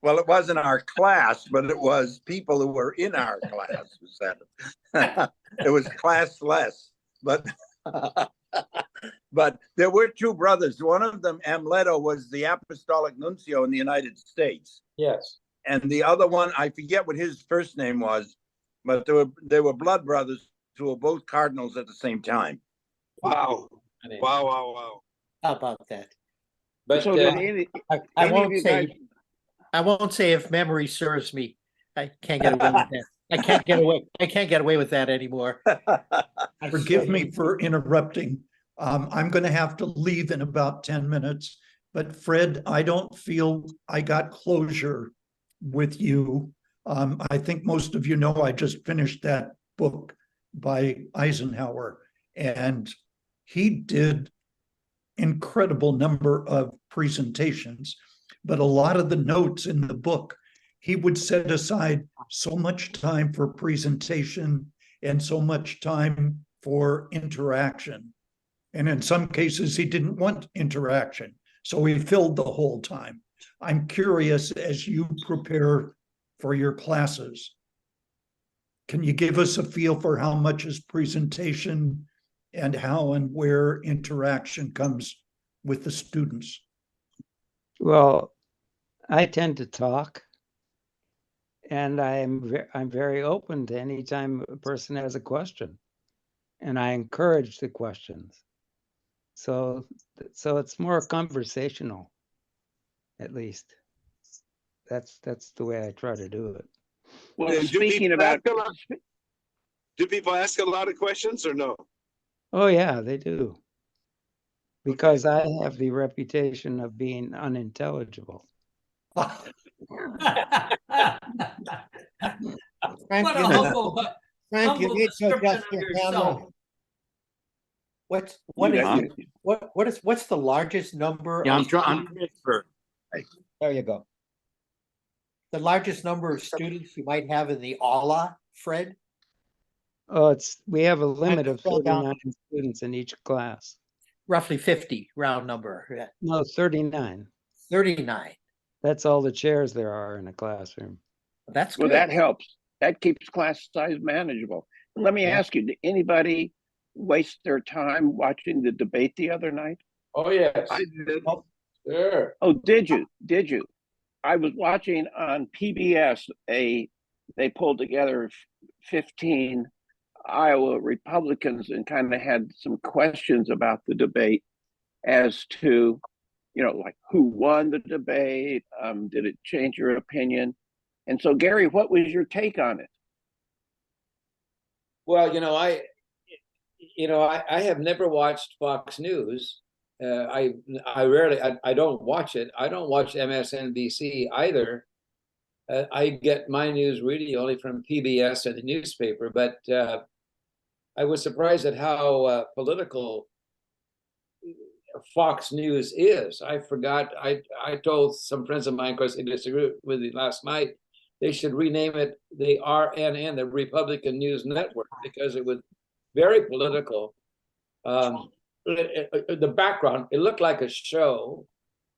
Well, it wasn't our class, but it was people who were in our class who said it. It was classless, but but there were two brothers. One of them, Amleto, was the apostolic nuncio in the United States. Yes. And the other one, I forget what his first name was, but they were blood brothers who were both cardinals at the same time. Wow. Wow. How about that? But So did I won't say if memory serves me. I can't get away with that. I can't get away with that anymore. Forgive me for interrupting. I'm going to have to leave in about 10 minutes. But Fred, I don't feel I got closure with you. I think most of you know I just finished that book by Eisenhower, and he did incredible number of presentations, but a lot of the notes in the book, he would set aside so much time for presentation and so much time for interaction. And in some cases, he didn't want interaction, so he filled the whole time. I'm curious, as you prepare for your classes, can you give us a feel for how much is presentation and how and where interaction comes with the students? Well, I tend to talk, And I'm very open to any time a person has a question, and I encourage the questions. So it's more conversational, at least. That's the way I try to do it. Well, And speaking about, do people ask a lot of questions or no? Oh yeah, they do. Because I have the reputation of being unintelligible. Frank, What a you need, humble, Frank, you humble need to description adjust of your yourself. camera. What's the largest number Yeah, of I'm transferred. There you go. the largest number of students you might have in the aula, Fred? Oh, we have a limit of scroll down. 39 students in each class. Roughly 50, round number. Yeah. No, 39. 39. That's all the chairs there are in a classroom. That's well, good. that helps. That keeps class size manageable. Let me Yeah. ask you, did anybody waste their time watching the debate the other night? Oh, yes. I did. Sure. Oh, did you? Did you? I was watching on PBS, they pulled together 15 Iowa Republicans and kind of had some questions about the debate as to, like who won the debate? Did it change your opinion? And so, Gary, what was your take on it? Well, I have never watched Fox News. I rarely, I don't watch it. I don't watch MSNBC either. I get my news really only from PBS and the newspaper, but I was surprised at how political Fox News is. I forgot, I told some friends of mine, of course, they disagreed with me last night, they should rename it the RNN, the Republican News Network, because it was very political. The background, it looked like a show,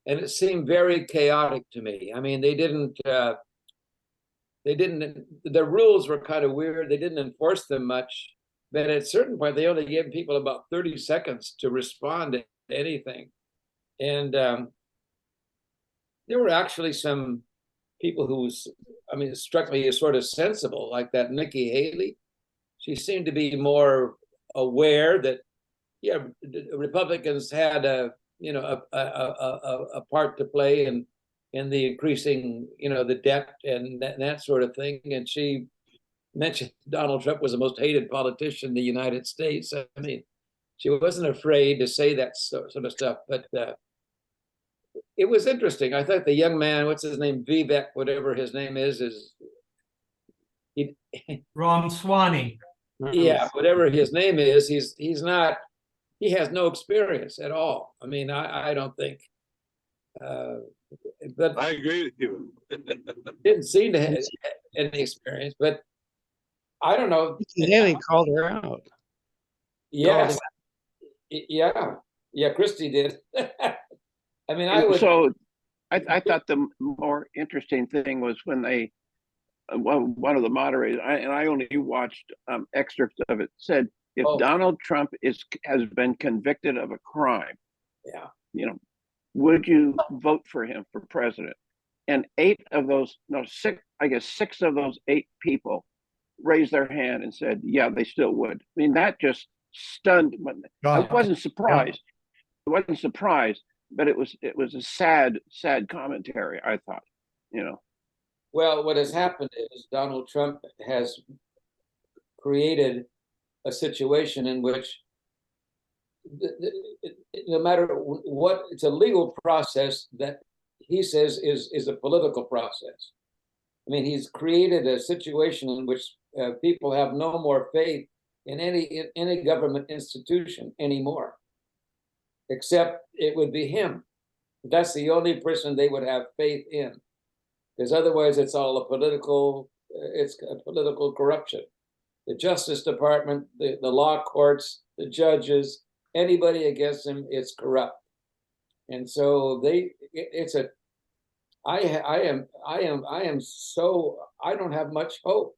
and it seemed very chaotic to me. I mean, the rules were kind of weird. They didn't enforce them much, but at a certain point, they only gave people about 30 seconds to respond to anything. And there were actually some people who it struck me as sort of sensible, like that Nikki Haley. She seemed to be more aware that, yeah, Republicans had a part to play in the increasing, the debt and that sort of thing. And she mentioned Donald Trump was the most hated politician in the United States. I mean, she wasn't afraid to say that sort of stuff, but it was interesting. I thought the young man, what's his name, Vivek, whatever his name is Ramaswamy. Yeah, whatever his name is, he has no experience at all. I mean, I don't think, but I agree with you. didn't seem to have any experience, but I don't know. Haley called her out. Yes. Yeah, Christie did. I mean, So I thought the more interesting thing was when they, one of the moderators, and I only watched excerpts of it, said, if Donald Trump has been convicted of a crime, would you vote for him for president? And six of those 8 people raised their hand and said, yeah, they still would. I mean, that just stunned. I wasn't surprised. I wasn't surprised, but it was a sad commentary, I thought, Well, what has happened is Donald Trump has created a situation in which no matter what, it's a legal process that he says is a political process. I mean, he's created a situation in which people have no more faith in any government institution anymore, except it would be him. That's the only person they would have faith in, because otherwise it's all a political corruption. The Justice Department, the law courts, the judges, anybody against him, it's corrupt. And so I don't have much hope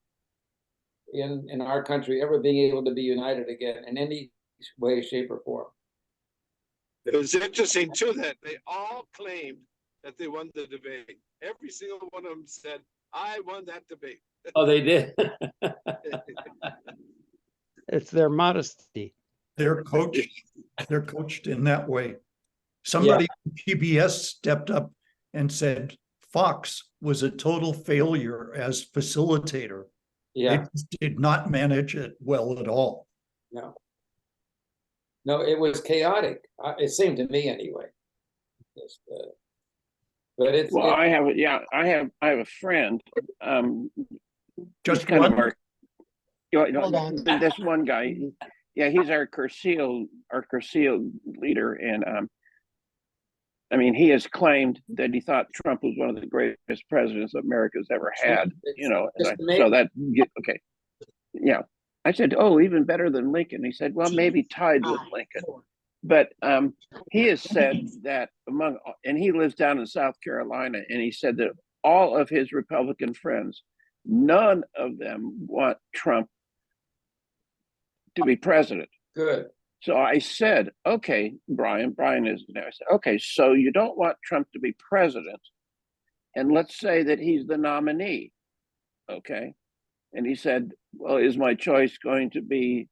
in our country ever being able to be united again in any way, shape, or form. It was interesting too that they all claimed that they won the debate. Every single one of them said I won that debate. Oh, they did. It's their modesty. They're coached in that way. Somebody from PBS stepped up and said Fox was a total failure as facilitator. Yeah, They just did not manage it well at all. no. No, it was chaotic. It seemed to me anyway. But it's, Well, I have a friend, Just he's kind of one? Hold on. this one guy, yeah, he's our Cursil leader, and I mean, he has claimed that he thought Trump was one of the greatest presidents America's ever had, you know, and so that, okay. Yeah. I said, oh, even better than Lincoln. He said, well, maybe tied with Lincoln. But he has said that and he lives down in South Carolina, and he said that all of his Republican friends, none of them want Trump to be president. good. So I said, okay, Brian is there. I said, okay, so you don't want Trump to be president, and let's say that he's the nominee, okay? And he said, well, is my choice going to be,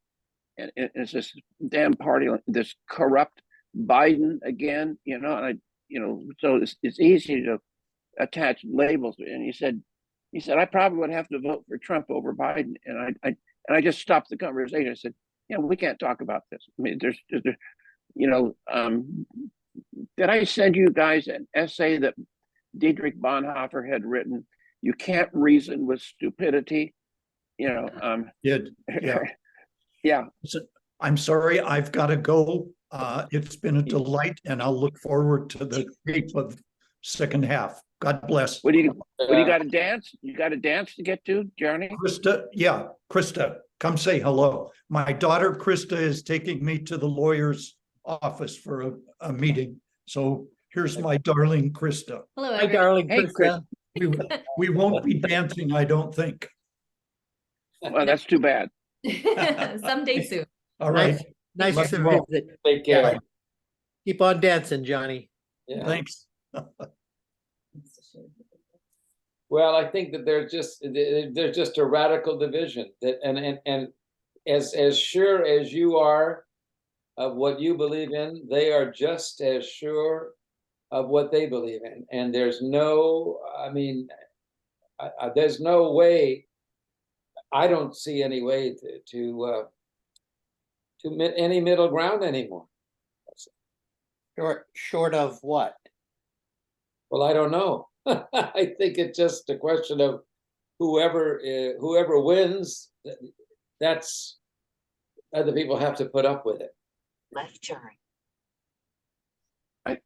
and it's this damn party, this corrupt Biden again, you know? And so it's easy to attach labels. And he said, I probably would have to vote for Trump over Biden. And I just stopped the conversation. I said, we can't talk about this. I mean, there's did I send you guys an essay that Dietrich Bonhoeffer had written? You can't reason with stupidity. Yeah. Yeah. So, I'm sorry, I've got to go. It's been a delight, and I'll look forward to the tape of second half. God bless. What do you got to dance? You got to dance to get to, Johnny? Krista, come say hello. My daughter Krista is taking me to the lawyer's office for a meeting. So here's my darling Krista. Hello, Hi, darling Hey, Krista. We won't be dancing, I don't think. Well, that's too bad. Someday soon. All right. Nice Love to you all. visit. Take care. Keep on dancing, Johnny. Yeah. Thanks. Well, I think that there's just a radical division that, and as sure as you are of what you believe in, they are just as sure of what they believe in. And there's no, I mean, there's no way. I don't see any way to any middle ground anymore. Short of what? Well, I don't know. I think it's just a question of whoever wins. That's other people have to put up with it. Left turn. Have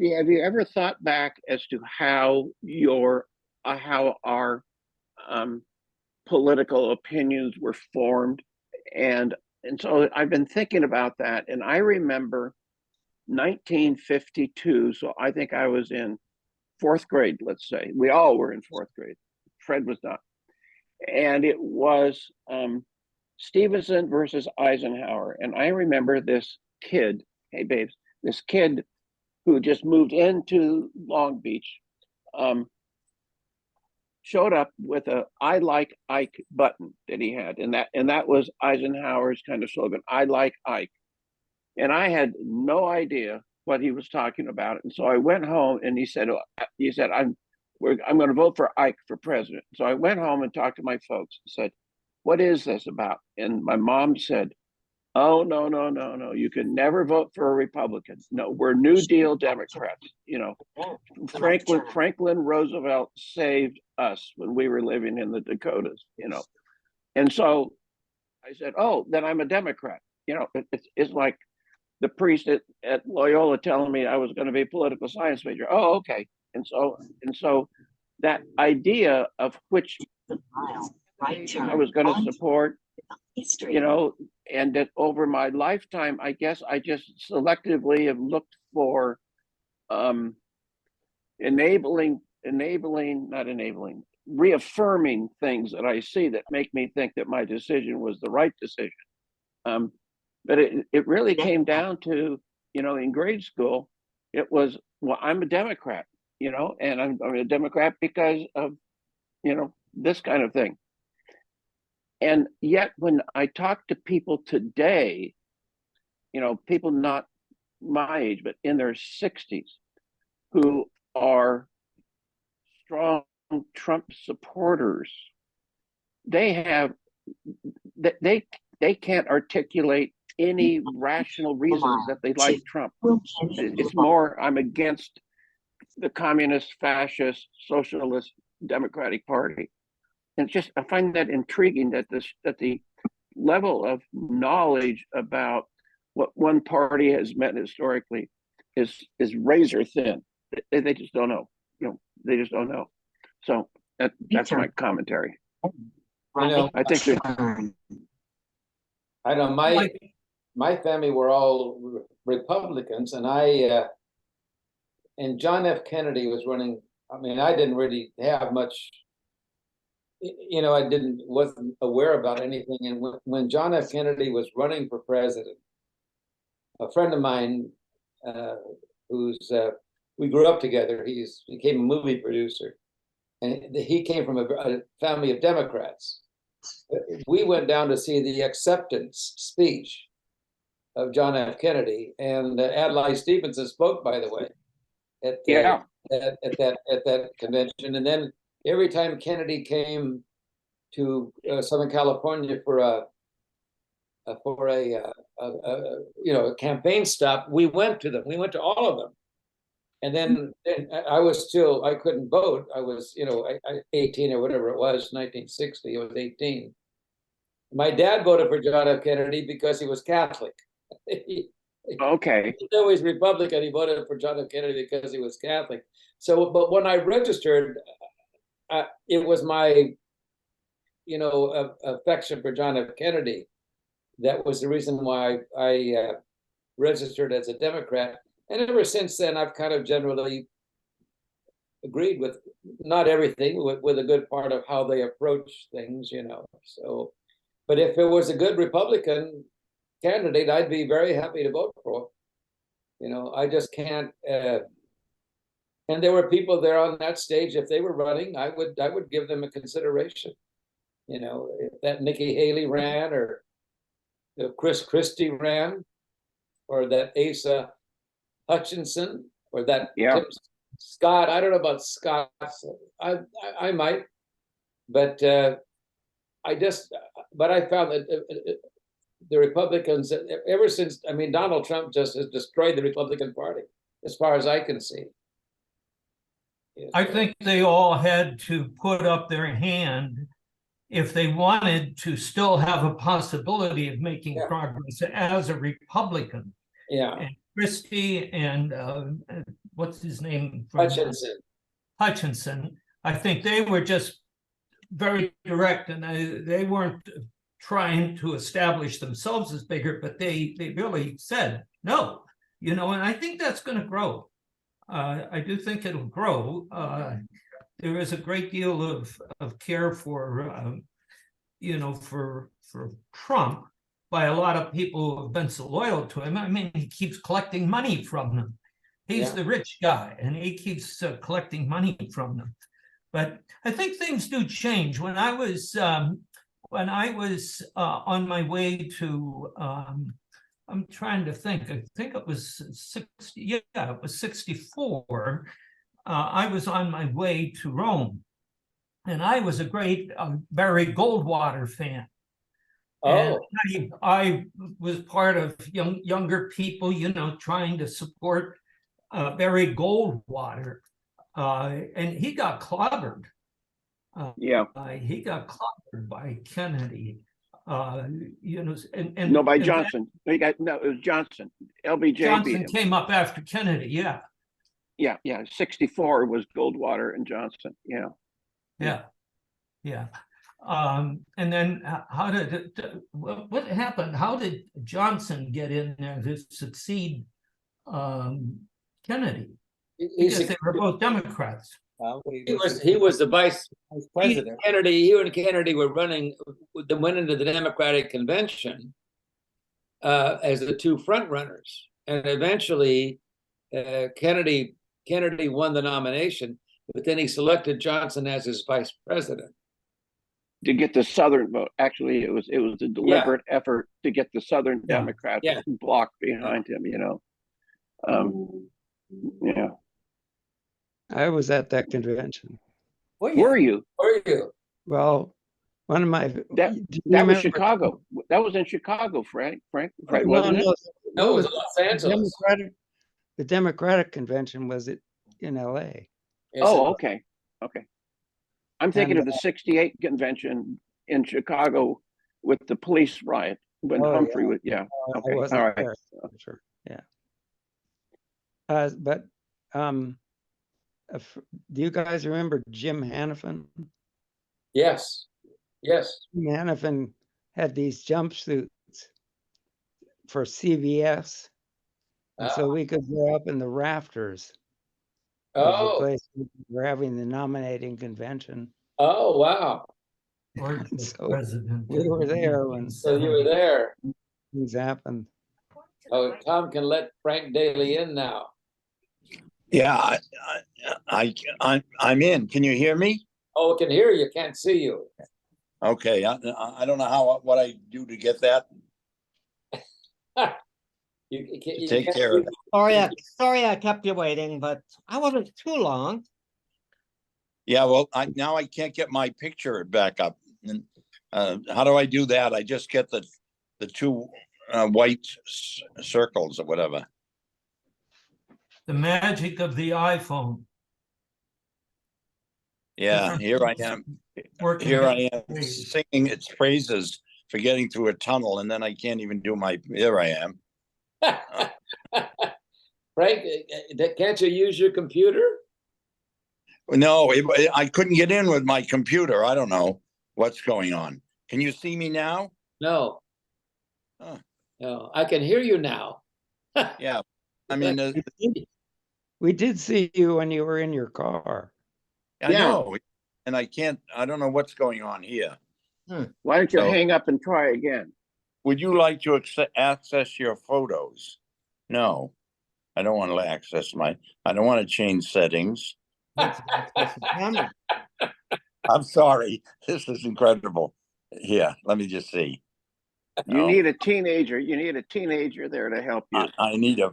you ever thought back as to how our political opinions were formed, and so I've been thinking about that, and I remember 1952. So I think I was in fourth grade. Let's say we all were in fourth grade. Fred was not, and it was Stevenson versus Eisenhower, and I remember this kid. Hey, babes, this kid who just moved into Long Beach. Showed up with a "I like Ike" button that he had, and that was Eisenhower's kind of slogan, "I like Ike." And I had no idea what he was talking about, and so I went home, and he said, I'm going to vote for Ike for president. So I went home and talked to my folks and said, what is this about? And my mom said, oh, no, you can never vote for a Republican. No, we're New Deal Democrats. Franklin Roosevelt saved us when we were living in the Dakotas, and so I said, oh, then I'm a Democrat. It's like the priest at Loyola telling me I was going to be a political science major. Oh, okay. And so that idea of which I was going to support, and that over my lifetime, I guess I just selectively have looked for reaffirming things that I see that make me think that my decision was the right decision. But it really came down to, in grade school, it was, well, I'm a Democrat, and I'm a Democrat because of, this kind of thing. And yet when I talk to people today, people not my age, but in their 60s, who are strong Trump supporters, they can't articulate any rational reasons that they like Trump. It's more, I'm against the communist, fascist, socialist, Democratic Party. And I find that intriguing that the level of knowledge about what one party has meant historically is razor thin. They just don't know. They just don't know. So that's my commentary. I think I know my family were all Republicans, and and John F. Kennedy was running. I mean, I didn't really have much. I wasn't aware about anything. And when John F. Kennedy was running for president, a friend of mine, we grew up together. He became a movie producer, and he came from a family of Democrats. We went down to see the acceptance speech of John F. Kennedy, and Adlai Stevenson spoke, by the way, at that convention. And then every time Kennedy came to Southern California for a campaign stop, we went to them. We went to all of them. And then I couldn't vote. I was, 18 or whatever it was, 1960, I was 18. My dad voted for John F. Kennedy because he was Catholic. Okay. Though he's Republican, he voted for John F. Kennedy because he was Catholic. So, but when I registered, it was my, affection for John F. Kennedy. That was the reason why I registered as a Democrat. And ever since then, I've kind of generally agreed with not everything, with a good part of how they approach things, So, but if it was a good Republican candidate, I'd be very happy to vote for. I just can't. And there were people there on that stage. If they were running, I would give them a consideration. If that Nikki Haley ran, or Chris Christie ran, or that Asa Hutchinson, or that Tim Scott. I don't know about Scott. I might, but but I found that the Republicans, ever since, Donald Trump just has destroyed the Republican Party, as far as I can see. I think they all had to put up their hand if they wanted to still have a possibility of making progress as a Republican. Yeah. And Christie and what's his name? Hutchinson. I think they were just very direct, and they weren't trying to establish themselves as bigger, but they really said no, and I think that's going to grow. I do think it'll grow. There is a great deal of care for Trump by a lot of people who have been so loyal to him. He keeps collecting money from them. He's the rich guy, and he keeps collecting money from them. But I think things do change. When I was on my way to, I'm trying to think. I think it was 60. Yeah, it was 64. I was on my way to Rome, and I was a great Barry Goldwater fan. And I was part of younger people, trying to support Barry Goldwater, and he got clobbered. He got clobbered by Kennedy. By Johnson. It was Johnson. LBJ. Johnson came up after Kennedy. Yeah. 64 was Goldwater and Johnson. Yeah. And then what happened? How did Johnson get in there to succeed Kennedy? Because they were both Democrats. He was the vice president. He and Kennedy were went into the Democratic convention as the two front runners, and eventually Kennedy Kennedy won the nomination, but then he selected Johnson as his vice president. To get the Southern vote. Actually, it was a deliberate effort to get the Southern Yeah. Democrats Yeah. block behind him, you know. Yeah. I was at that convention. Were you? Were you? Well, one of my. That do you that was remember- Chicago. That was in Chicago, Frank, No, wasn't it? no, No, it was the Los Angeles. The Democratic convention was in LA. Yes, Oh, it- okay. Okay. I'm thinking And, of the 68 convention in Chicago with the police riot when Oh, Humphrey was, yeah. I Okay. wasn't All right. there, I'm sure, yeah. But, do you guys remember Jim Hanifin? Yes, yes. Jim Hanifin had these jumpsuits for CVS. And so we could go up in the rafters of the Oh, place we were having the nominating convention. oh, wow. Or the So president. we were there when So you were there. things happened. Oh, Tom can let Frank Daly in now. Yeah, I'm in. Can you hear me? Oh, I can hear you, can't see you. Okay, I don't know what I do to get that. You Take can't- care of it. Sorry I kept you waiting, but I wasn't too long. Yeah, well, now I can't get my picture back up. And how do I do that? I just get the two white circles or whatever. The magic of the iPhone. Yeah, here I am. Working Here I it. am singing its praises for getting through a tunnel, and then I can't even do my. Here I am. Frank, can't you use your computer? No, I couldn't get in with my computer. I don't know what's going on. Can you see me now? No. Huh. No, I can hear you now. Yeah, I mean, We did see you when you were in your car. I Yeah. know, and I don't know what's going on here. Why don't you So- hang up and try again? Would you like to access your photos? No, I don't want to access I don't want to change settings. I'm sorry. This is incredible. Here, let me just see. You Oh. need a teenager. You need a teenager there to help you. I need a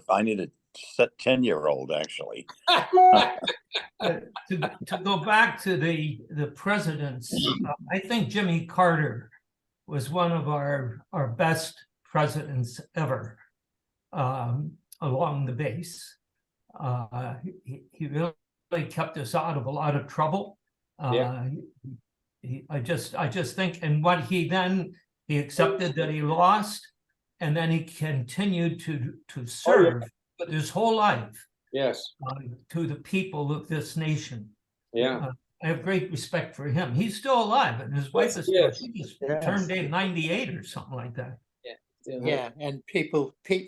10-year-old actually. To go back to the presidents, I think Jimmy Carter was one of our best presidents ever along the base. He really kept us out of a lot of trouble. I just think, and what he accepted that he lost, and then he continued to serve his whole life. Yes. To the people of this nation. Yeah. I have great respect for him. He's still alive, and his wife is Yes. he just Yes. turned 98 or something like that. Yeah, and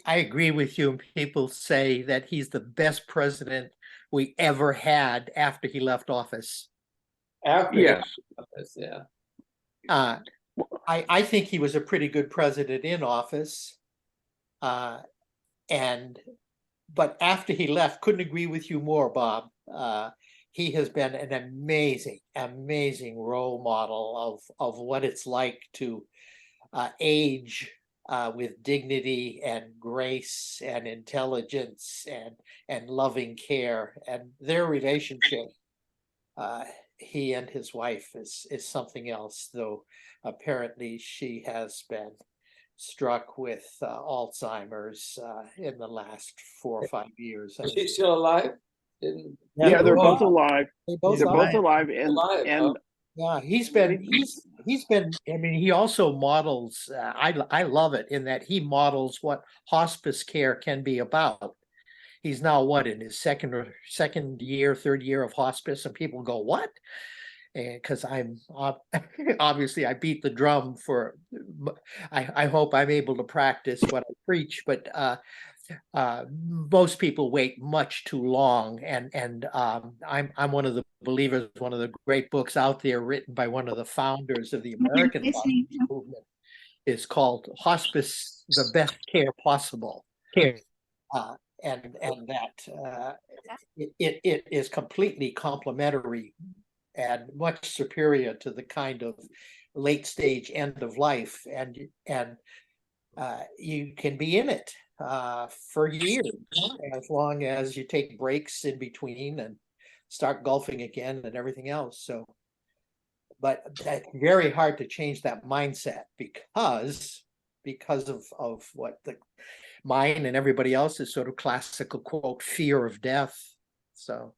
I agree with you. People say that he's the best president we ever had after he left office. After Yes. yeah. I think he was a pretty good president in office. But after he left, couldn't agree with you more, Bob. He has been an amazing role model of what it's like to age with dignity and grace and intelligence and loving care. And their relationship, he and his wife is something else, though apparently she has been struck with Alzheimer's in the last 4 or 5 years. Is she still alive? Didn't Yeah, they're Oh, both alive. They both They're are. both alive, and alive? and Yeah, he's been. I mean, he also models. I love it in that he models what hospice care can be about. He's now in his third year of hospice, and people go, "What?" Because I'm obviously I beat the drum for. I hope I'm able to practice what I preach, but most people wait much too long, and I'm one of the believers. One of the great books out there, written by one of the founders of the American hospice movement, is called "Hospice: The Best Care Possible." and that it is completely complementary and much superior to the kind of late stage end of life, and you can be in it for years as long as you take breaks in between and start golfing again and everything else. So, but that's very hard to change that mindset because of what the mine and everybody else's sort of classical quote fear of death. So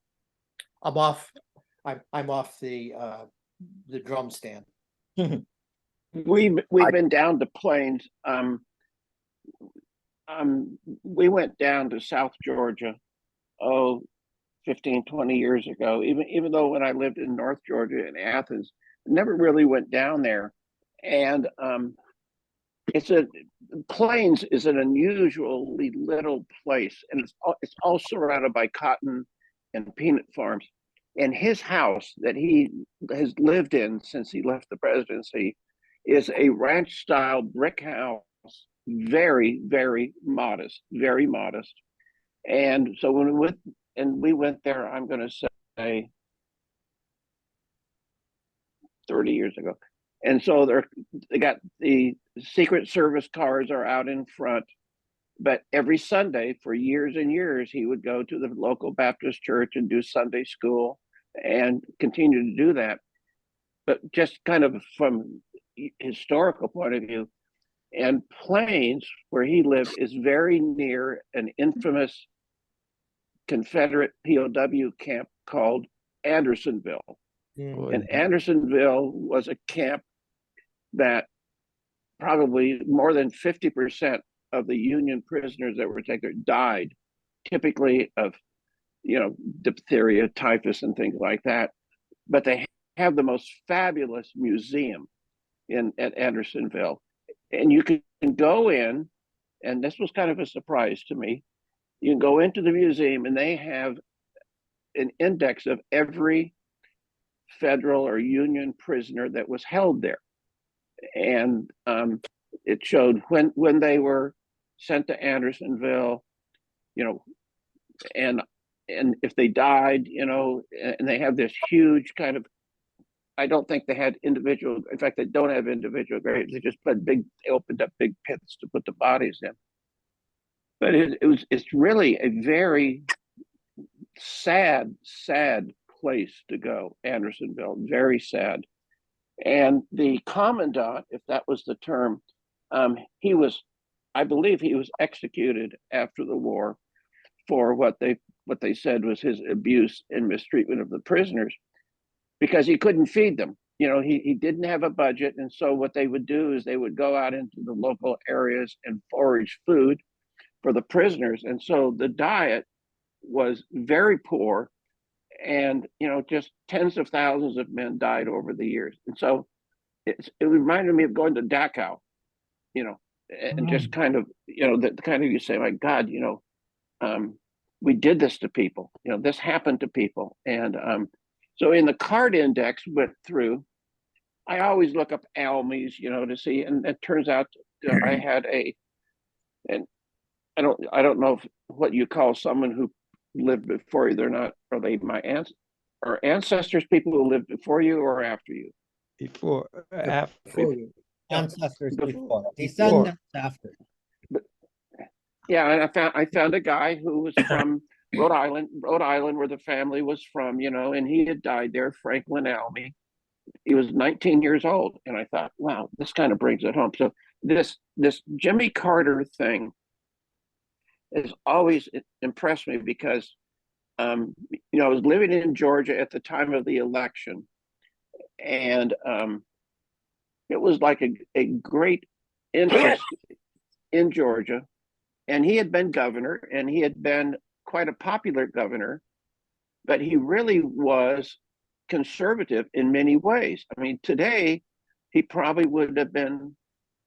I'm off the drum stand. We've been down to Plains. We went down to South Georgia, 15, 20 years ago. Even though when I lived in North Georgia in Athens, never really went down there. And Plains is an unusually little place, and it's all surrounded by cotton and peanut farms. And his house that he has lived in since he left the presidency is a ranch style brick house, very, very modest, very modest. And so when we went there, I'm going to say 30 years ago. And so they got the Secret Service cars are out in front, but every Sunday for years and years, he would go to the local Baptist church and do Sunday school and continue to do that. But just kind of from historical point of view, and Plains, where he lived, is very near an infamous Confederate POW camp called Andersonville. And Andersonville was a camp that probably more than 50% of the Union prisoners that were taken died, typically of, diphtheria, typhus, and things like that. But they have the most fabulous museum at Andersonville. And you can go in, and this was kind of a surprise to me. You can go into the museum and they have an index of every federal or Union prisoner that was held there. And it showed when they were sent to Andersonville, and if they died, and they have this huge kind of, I don't think they had individual, in fact, they don't have individual graves. They just they opened up big pits to put the bodies in. But it's really a very sad place to go, Andersonville, very sad. And the commandant, if that was the term, I believe he was executed after the war for what they said was his abuse and mistreatment of the prisoners, because he couldn't feed them. He didn't have a budget. And so what they would do is they would go out into the local areas and forage food for the prisoners. And so the diet was very poor. And, just tens of thousands of men died over the years. And so it reminded me of going to Dachau, and just kind of, you say, my God, we did this to people, this happened to people. And so in the card index went through, I always look up ALMIs, to see, and it turns out I had and I don't know what you call someone who lived before you. Are they my ancestors, people who lived before you or after you? After you. Ancestors before, descendants after. Yeah, and I found a guy who was from Rhode Island, where the family was from, and he had died there, Franklin Almy. He was 19 years old, and I thought, wow, this kind of brings it home. So this Jimmy Carter thing has always impressed me because, I was living in Georgia at the time of the election, and it was like a great interest in Georgia. And he had been governor, and he had been quite a popular governor, but he really was conservative in many ways. I mean, today, he probably would have been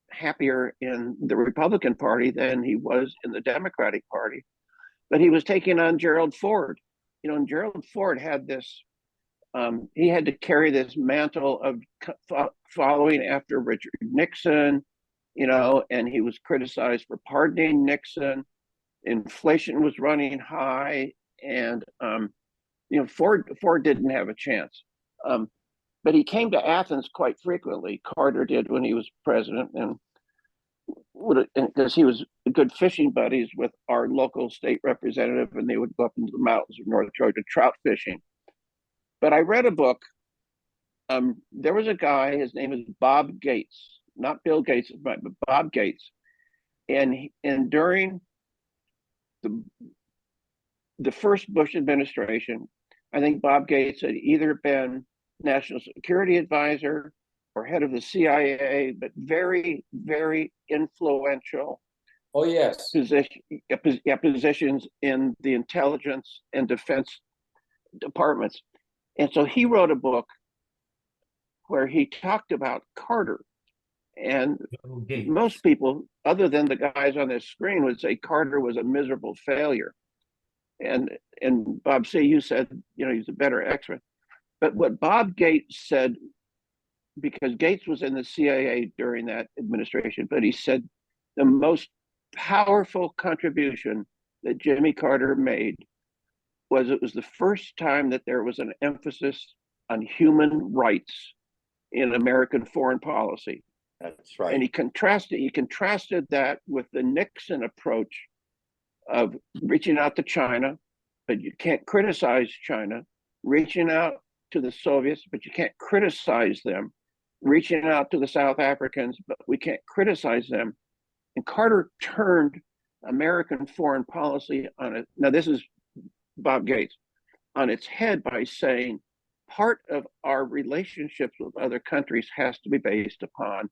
happier in the Republican Party than he was in the Democratic Party. But he was taking on Gerald Ford, and Gerald Ford had this, he had to carry this mantle of following after Richard Nixon, and he was criticized for pardoning Nixon. inflation was running high, and Ford didn't have a chance. But he came to Athens quite frequently. Carter did when he was president, and because he was good fishing buddies with our local state representative, and they would go up into the mountains of North Georgia trout fishing. But I read a book. There was a guy, his name is Bob Gates, not Bill Gates, but Bob Gates. And during the first Bush administration, I think Bob Gates had either been national security advisor or head of the CIA, but very, very influential. Oh, yes. Positions in the intelligence and defense departments. And so he wrote a book where he talked about Carter. And most people, other than the guys on this screen, would say Carter was a miserable failure. And Bob, say you said, he's a better expert. But what Bob Gates said, because Gates was in the CIA during that administration, but he said the most powerful contribution that Jimmy Carter made was it was the first time that there was an emphasis on human rights in American foreign policy. That's right. And he contrasted that with the Nixon approach of reaching out to China, but you can't criticize China, reaching out to the Soviets, but you can't criticize them, reaching out to the South Africans, but we can't criticize them. And Carter turned American foreign policy on it. Now, this is Bob Gates on its head by saying part of our relationships with other countries has to be based upon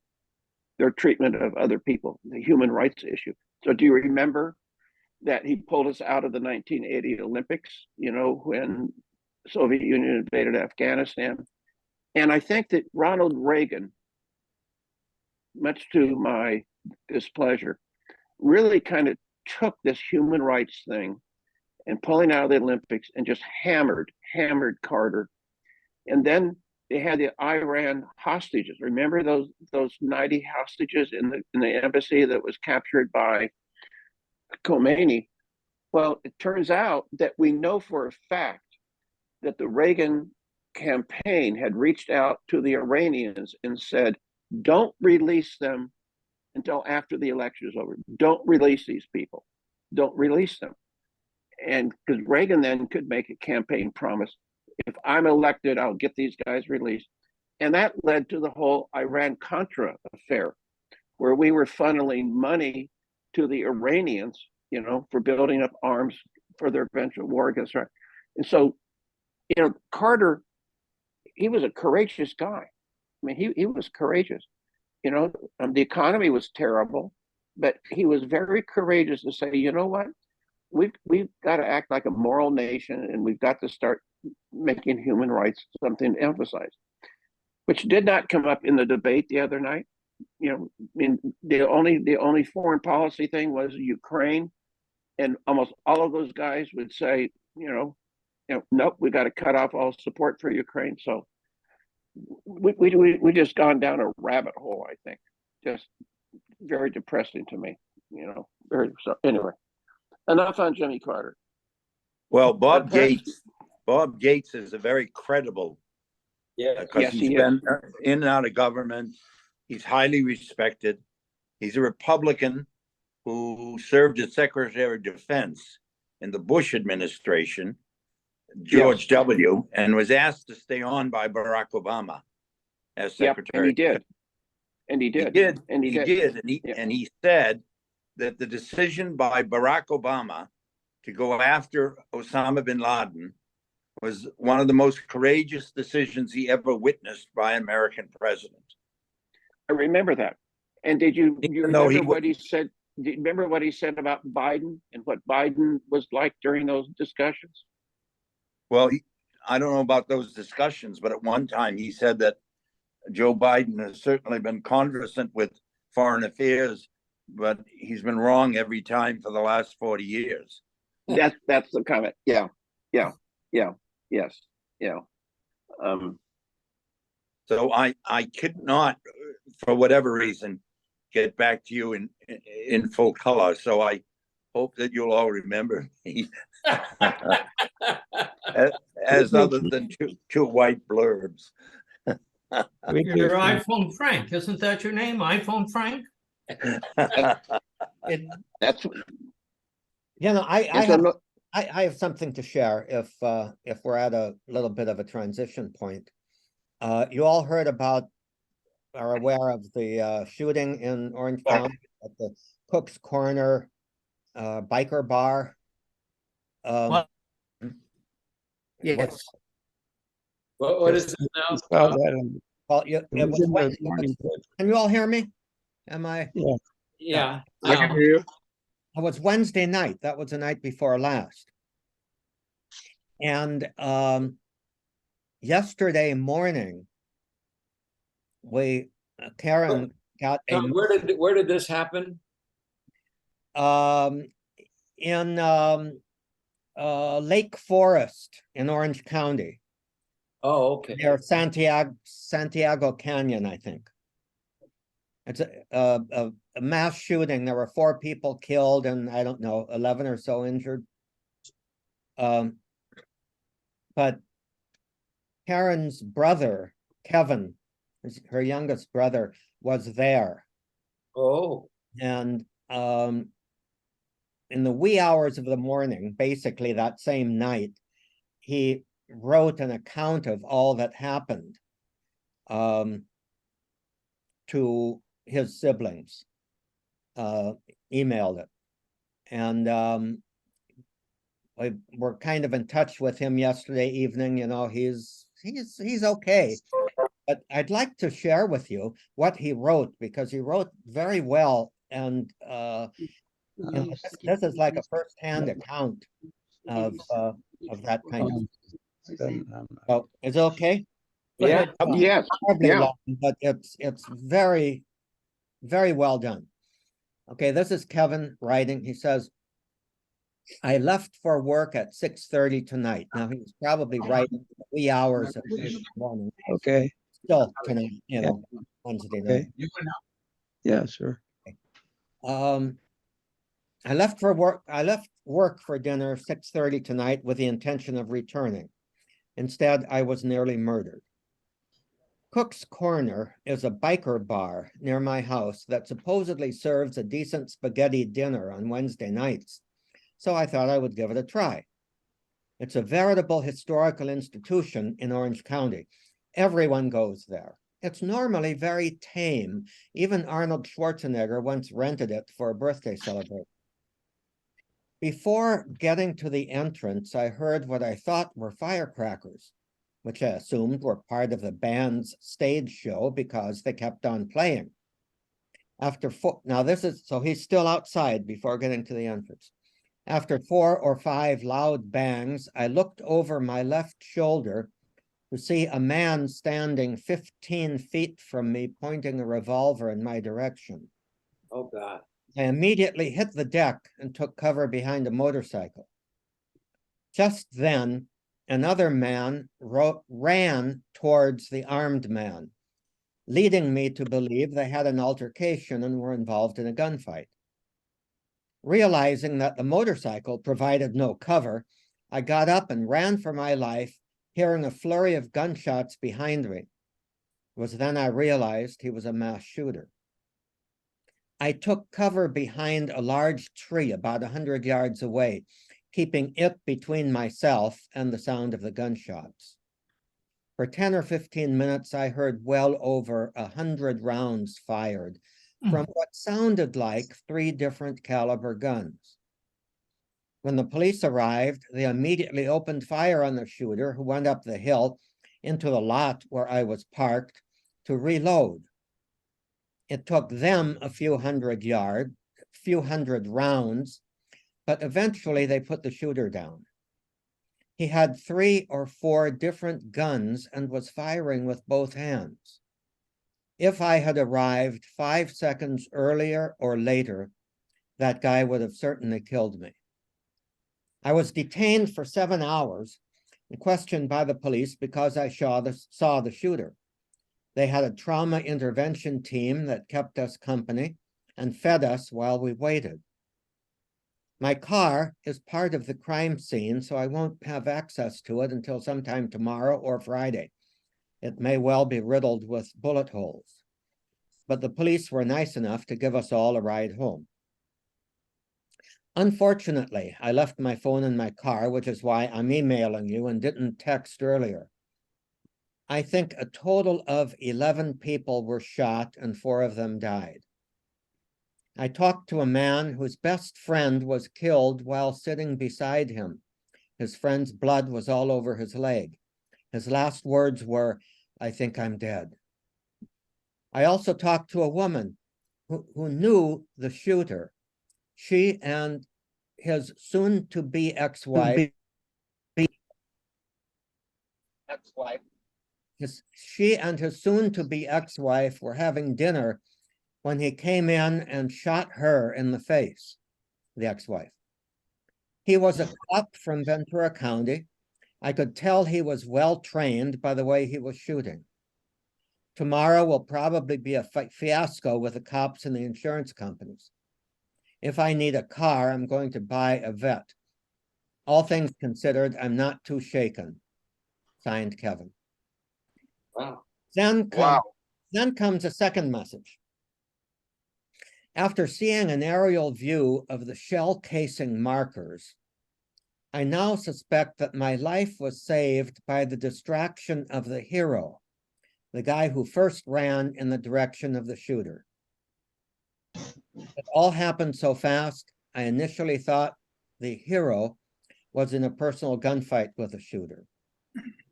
their treatment of other people, the human rights issue. So do you remember that he pulled us out of the 1980 Olympics, when the Soviet Union invaded Afghanistan? And I think that Ronald Reagan, much to my displeasure, really kind of took this human rights thing and pulling out of the Olympics and just hammered Carter. And then they had the Iran hostages. Remember those 90 hostages in the embassy that was captured by Khomeini? Well, it turns out that we know for a fact that the Reagan campaign had reached out to the Iranians and said, don't release them until after the election is over. Don't release these people. Don't release them. And because Reagan then could make a campaign promise, if I'm elected, I'll get these guys released. And that led to the whole Iran-Contra affair, where we were funneling money to the Iranians, for building up arms for their eventual war against Iran. And so, Carter, he was a courageous guy. I mean, he was courageous. The economy was terrible, but he was very courageous to say, you know what? We've got to act like a moral nation, and we've got to start making human rights something to emphasize, which did not come up in the debate the other night. The only foreign policy thing was Ukraine, and almost all of those guys would say, nope, we got to cut off all support for Ukraine. So we just gone down a rabbit hole. I think just very depressing to me. So anyway, enough on Jimmy Carter. Well, Bob Gates is a very credible. Yeah, because he's been in and out of government. He's highly respected. He's a Republican who served as Secretary of Defense in the Bush administration, George W., and was asked to stay on by Barack Obama as Secretary. And he did. And he said that the decision by Barack Obama to go after Osama bin Laden was one of the most courageous decisions he ever witnessed by an American president. I remember that. And did you remember what he said? Do you remember what he said about Biden and what Biden was like during those discussions? Well, I don't know about those discussions, but at one time he said that Joe Biden has certainly been conversant with foreign affairs, but he's been wrong every time for the last 40 years. That's the comment. Yes. So I could not, for whatever reason, get back to you in full color. So I hope that you'll all remember me. As other than two white blurbs. We Your do. iPhone Frank, isn't that your name? iPhone Frank? It, That's, you know, it's a, no- I have something to share if we're at a little bit of a transition point. You all heard about, are aware of the shooting in Orange County at the Cook's Corner biker bar. What? Yes. What is it now? Saw that in- Well, it it was was in the Wednesday. morning paper. Can you all hear me? Am I? Yeah, Yeah. I can hear you. It was Wednesday night. That was the night before last. And yesterday morning, Karen got a Tom, where did this happen? in Lake Forest in Orange County, Oh, okay. near Santiago Canyon, I think. It's a mass shooting. There were 4 people killed and I don't know, 11 or so injured. But Karen's brother, Kevin, her youngest brother, was there. Oh, And in the wee hours of the morning, basically that same night, he wrote an account of all that happened to his siblings, emailed it. And we were kind of in touch with him yesterday evening. You know, he's okay. But I'd like to share with you what he wrote, because he wrote very well. And you know, this is like a first-hand account of that kind of. Oh, is it okay? Go yeah. ahead, Tom. Yes, Horribly yeah. long, but it's very, very well done. Okay, this is Kevin writing. He says, I left for work at 6:30 tonight. Now he's probably writing 3 hours of the morning. okay, Still tonight, you know, Wednesday night. okay. Yeah, sure. I left work for dinner 6:30 tonight with the intention of returning. Instead, I was nearly murdered. Cook's Corner is a biker bar near my house that supposedly serves a decent spaghetti dinner on Wednesday nights, so I thought I would give it a try. It's a veritable historical institution in Orange County. Everyone goes there. It's normally very tame. Even Arnold Schwarzenegger once rented it for a birthday celebration. Before getting to the entrance, I heard what I thought were firecrackers, which I assumed were part of the band's stage show because they kept on playing. Now this is, so he's still outside before getting to the entrance. After 4 or 5 loud bangs, I looked over my left shoulder to see a man standing 15 feet from me, pointing a revolver in my direction. Oh, God. I immediately hit the deck and took cover behind a motorcycle. Just then, another man ran towards the armed man, leading me to believe they had an altercation and were involved in a gunfight. Realizing that the motorcycle provided no cover, I got up and ran for my life, hearing a flurry of gunshots behind me. It was then I realized he was a mass shooter. I took cover behind a large tree about 100 yards away, keeping it between myself and the sound of the gunshots. For 10 or 15 minutes, I heard well over 100 rounds fired from what sounded like 3 different caliber guns. When the police arrived, they immediately opened fire on the shooter, who went up the hill into the lot where I was parked to reload. It took them a few hundred rounds, but eventually they put the shooter down. He had 3 or 4 different guns and was firing with both hands. If I had arrived 5 seconds earlier or later, that guy would have certainly killed me. I was detained for 7 hours and questioned by the police because I saw the shooter. They had a trauma intervention team that kept us company and fed us while we waited. My car is part of the crime scene, so I won't have access to it until sometime tomorrow or Friday. It may well be riddled with bullet holes. But the police were nice enough to give us all a ride home. Unfortunately, I left my phone in my car, which is why I'm emailing you and didn't text earlier. I think a total of 11 people were shot and 4 of them died. I talked to a man whose best friend was killed while sitting beside him. His friend's blood was all over his leg. His last words were, "I think I'm dead." I also talked to a woman who knew the shooter. She and his soon-to-be ex-wife, she and his soon-to-be ex-wife were having dinner when he came in and shot her in the face, the ex-wife. He was a cop from Ventura County. I could tell he was well-trained by the way he was shooting. Tomorrow will probably be a fiasco with the cops and the insurance companies. If I need a car, I'm going to buy a vet. All things considered, I'm not too shaken. Signed, Kevin. Wow. Then comes a second message. After seeing an aerial view of the shell casing markers, I now suspect that my life was saved by the distraction of the hero, the guy who first ran in the direction of the shooter. It all happened so fast, I initially thought the hero was in a personal gunfight with the shooter.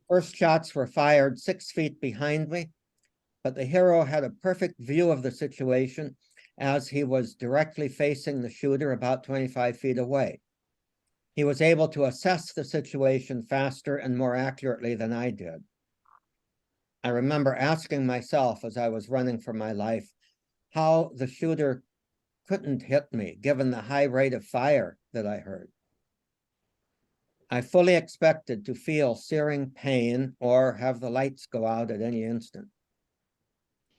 First shots were fired 6 feet behind me, but the hero had a perfect view of the situation as he was directly facing the shooter about 25 feet away. He was able to assess the situation faster and more accurately than I did. I remember asking myself as I was running for my life how the shooter couldn't hit me given the high rate of fire that I heard. I fully expected to feel searing pain or have the lights go out at any instant.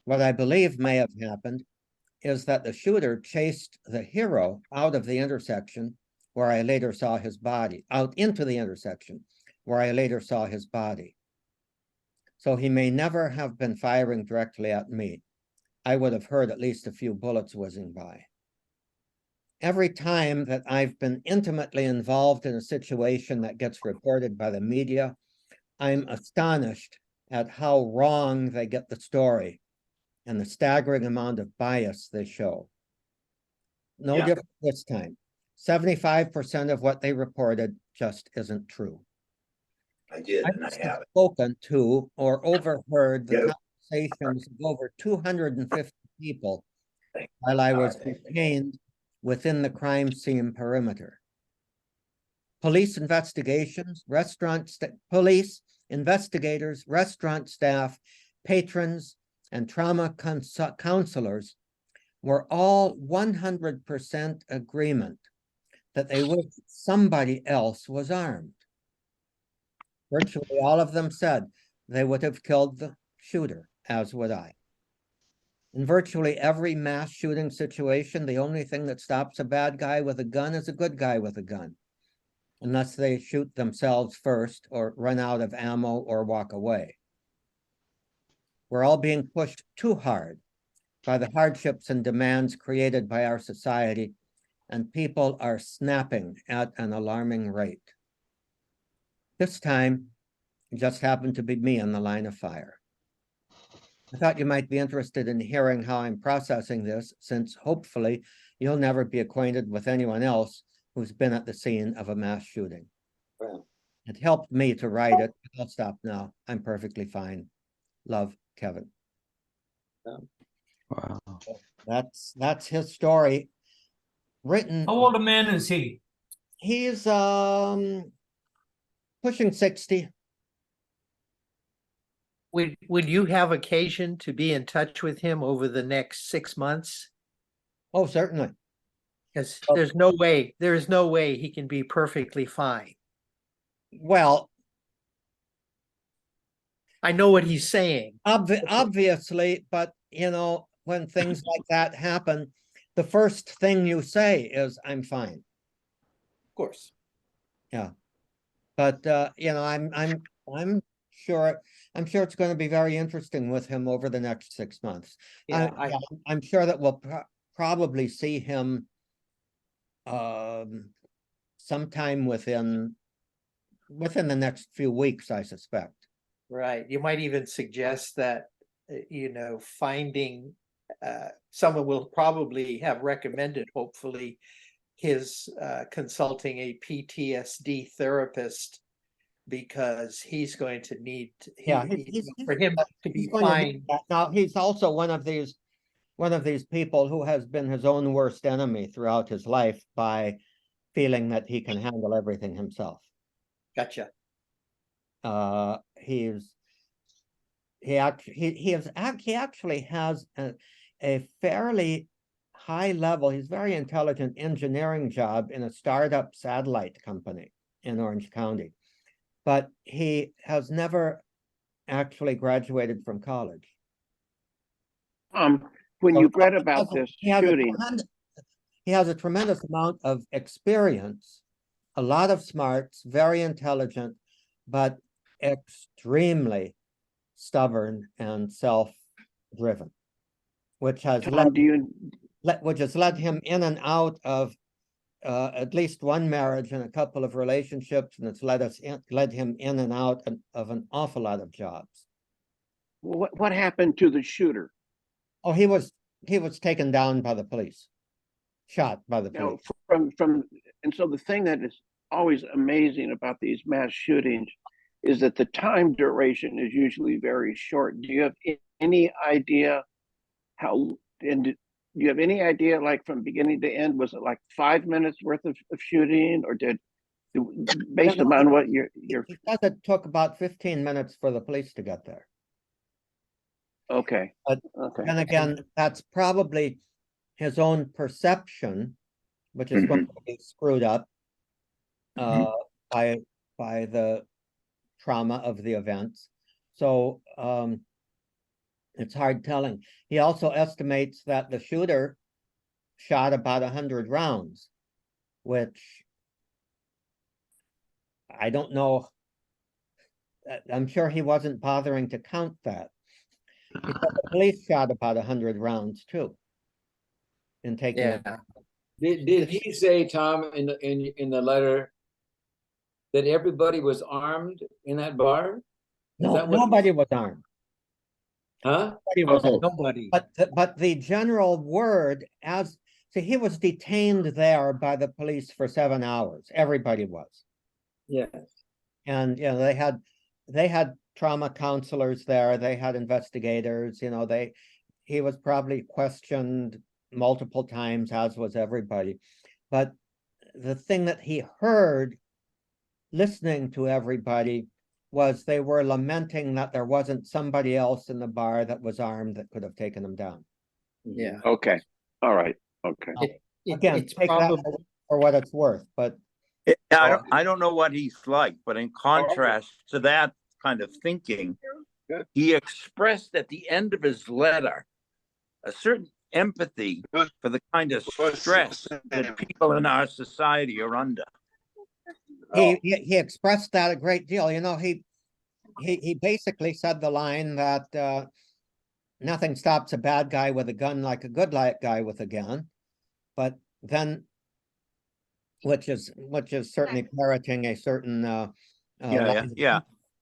What I believe may have happened is that the shooter chased the hero out of the intersection where I later saw his body, out into the intersection where I later saw his body. So he may never have been firing directly at me. I would have heard at least a few bullets whizzing by. Every time that I've been intimately involved in a situation that gets reported by the media, I'm astonished at how wrong they get the story and the staggering amount of bias they show. No different this time. 75% of what they reported just isn't true. I did, and I I've have it. spoken to or overheard the conversations of over 250 people while I was detained within the crime scene perimeter. Police investigations, police, investigators, restaurant staff, patrons, and trauma counselors were all 100% agreement that they wish somebody else was armed. Virtually all of them said they would have killed the shooter, as would I. In virtually every mass shooting situation, the only thing that stops a bad guy with a gun is a good guy with a gun, unless they shoot themselves first or run out of ammo or walk away. We're all being pushed too hard by the hardships and demands created by our society, and people are snapping at an alarming rate. This time, it just happened to be me on the line of fire. I thought you might be interested in hearing how I'm processing this, since hopefully you'll never be acquainted with anyone else who's been at the scene of a mass shooting. Wow. It helped me to write it. I'll stop now. I'm perfectly fine. Love, Kevin. Wow. That's his story. Written. How old a man is he? He's pushing 60. Would you have occasion to be in touch with him over the next 6 months? Oh, certainly. Because there's no way he can be perfectly fine. Well, I know what he's saying. Obviously, but you know, when things like that happen, the first thing you say is, "I'm fine." course. But you know, I'm sure it's going to be very interesting with him over the next 6 months. Yeah, I'm sure that we'll probably see him sometime within the next few weeks, I suspect. right. You might even suggest that, finding, someone will probably have recommended, hopefully, his consulting a PTSD therapist, because he's going to need, for him to be He's going to need fine. that. Now, he's also one of these people who has been his own worst enemy throughout his life by feeling that he can handle everything himself. Gotcha. He actually has a fairly high level, he's very intelligent engineering job in a startup satellite company in Orange County, but he has never actually graduated from college. When So you read about this he has shooting, he has a tremendous amount of experience, a lot of smarts, very intelligent, but extremely stubborn and self-driven, which has Tom, which has led him in and out of at least one marriage and a couple of relationships, and it's led him in and out of an awful lot of jobs. what happened to the shooter? Oh, he was taken down by the police, shot by the Now, police. and so the thing that is always amazing about these mass shootings is that the time duration is usually very short. Do you have any idea do you have any idea, like from beginning to end, was it like 5 minutes worth of shooting, or based upon what He said it took about 15 minutes for the police to get there. Okay. But Okay. then again, that's probably his own perception, which is going to be screwed up by the trauma of the events. So it's hard telling. He also estimates that the shooter shot about 100 rounds, which I don't know. I'm sure he wasn't bothering to count that. Because the police shot about 100 rounds too. In taking it. Did he say, Tom, in the letter, that everybody was armed in that bar? No, nobody was armed. Huh? Nobody. But the general word, he was detained there by the police for 7 hours. Everybody was. Yes. And they had trauma counselors there. They had investigators. He was probably questioned multiple times, as was everybody. But the thing that he heard listening to everybody was they were lamenting that there wasn't somebody else in the bar that was armed that could have taken him down. Yeah. Okay. All right. Okay. Again, it's take that for what it's worth, but I don't know what he's like, but in contrast to that kind of thinking, he expressed at the end of his letter a certain empathy for the kind of stress that people in our society are under. He expressed that a great deal. He basically said the line that nothing stops a bad guy with a gun like a good guy with a gun, but then, which is certainly parroting a certain Yeah.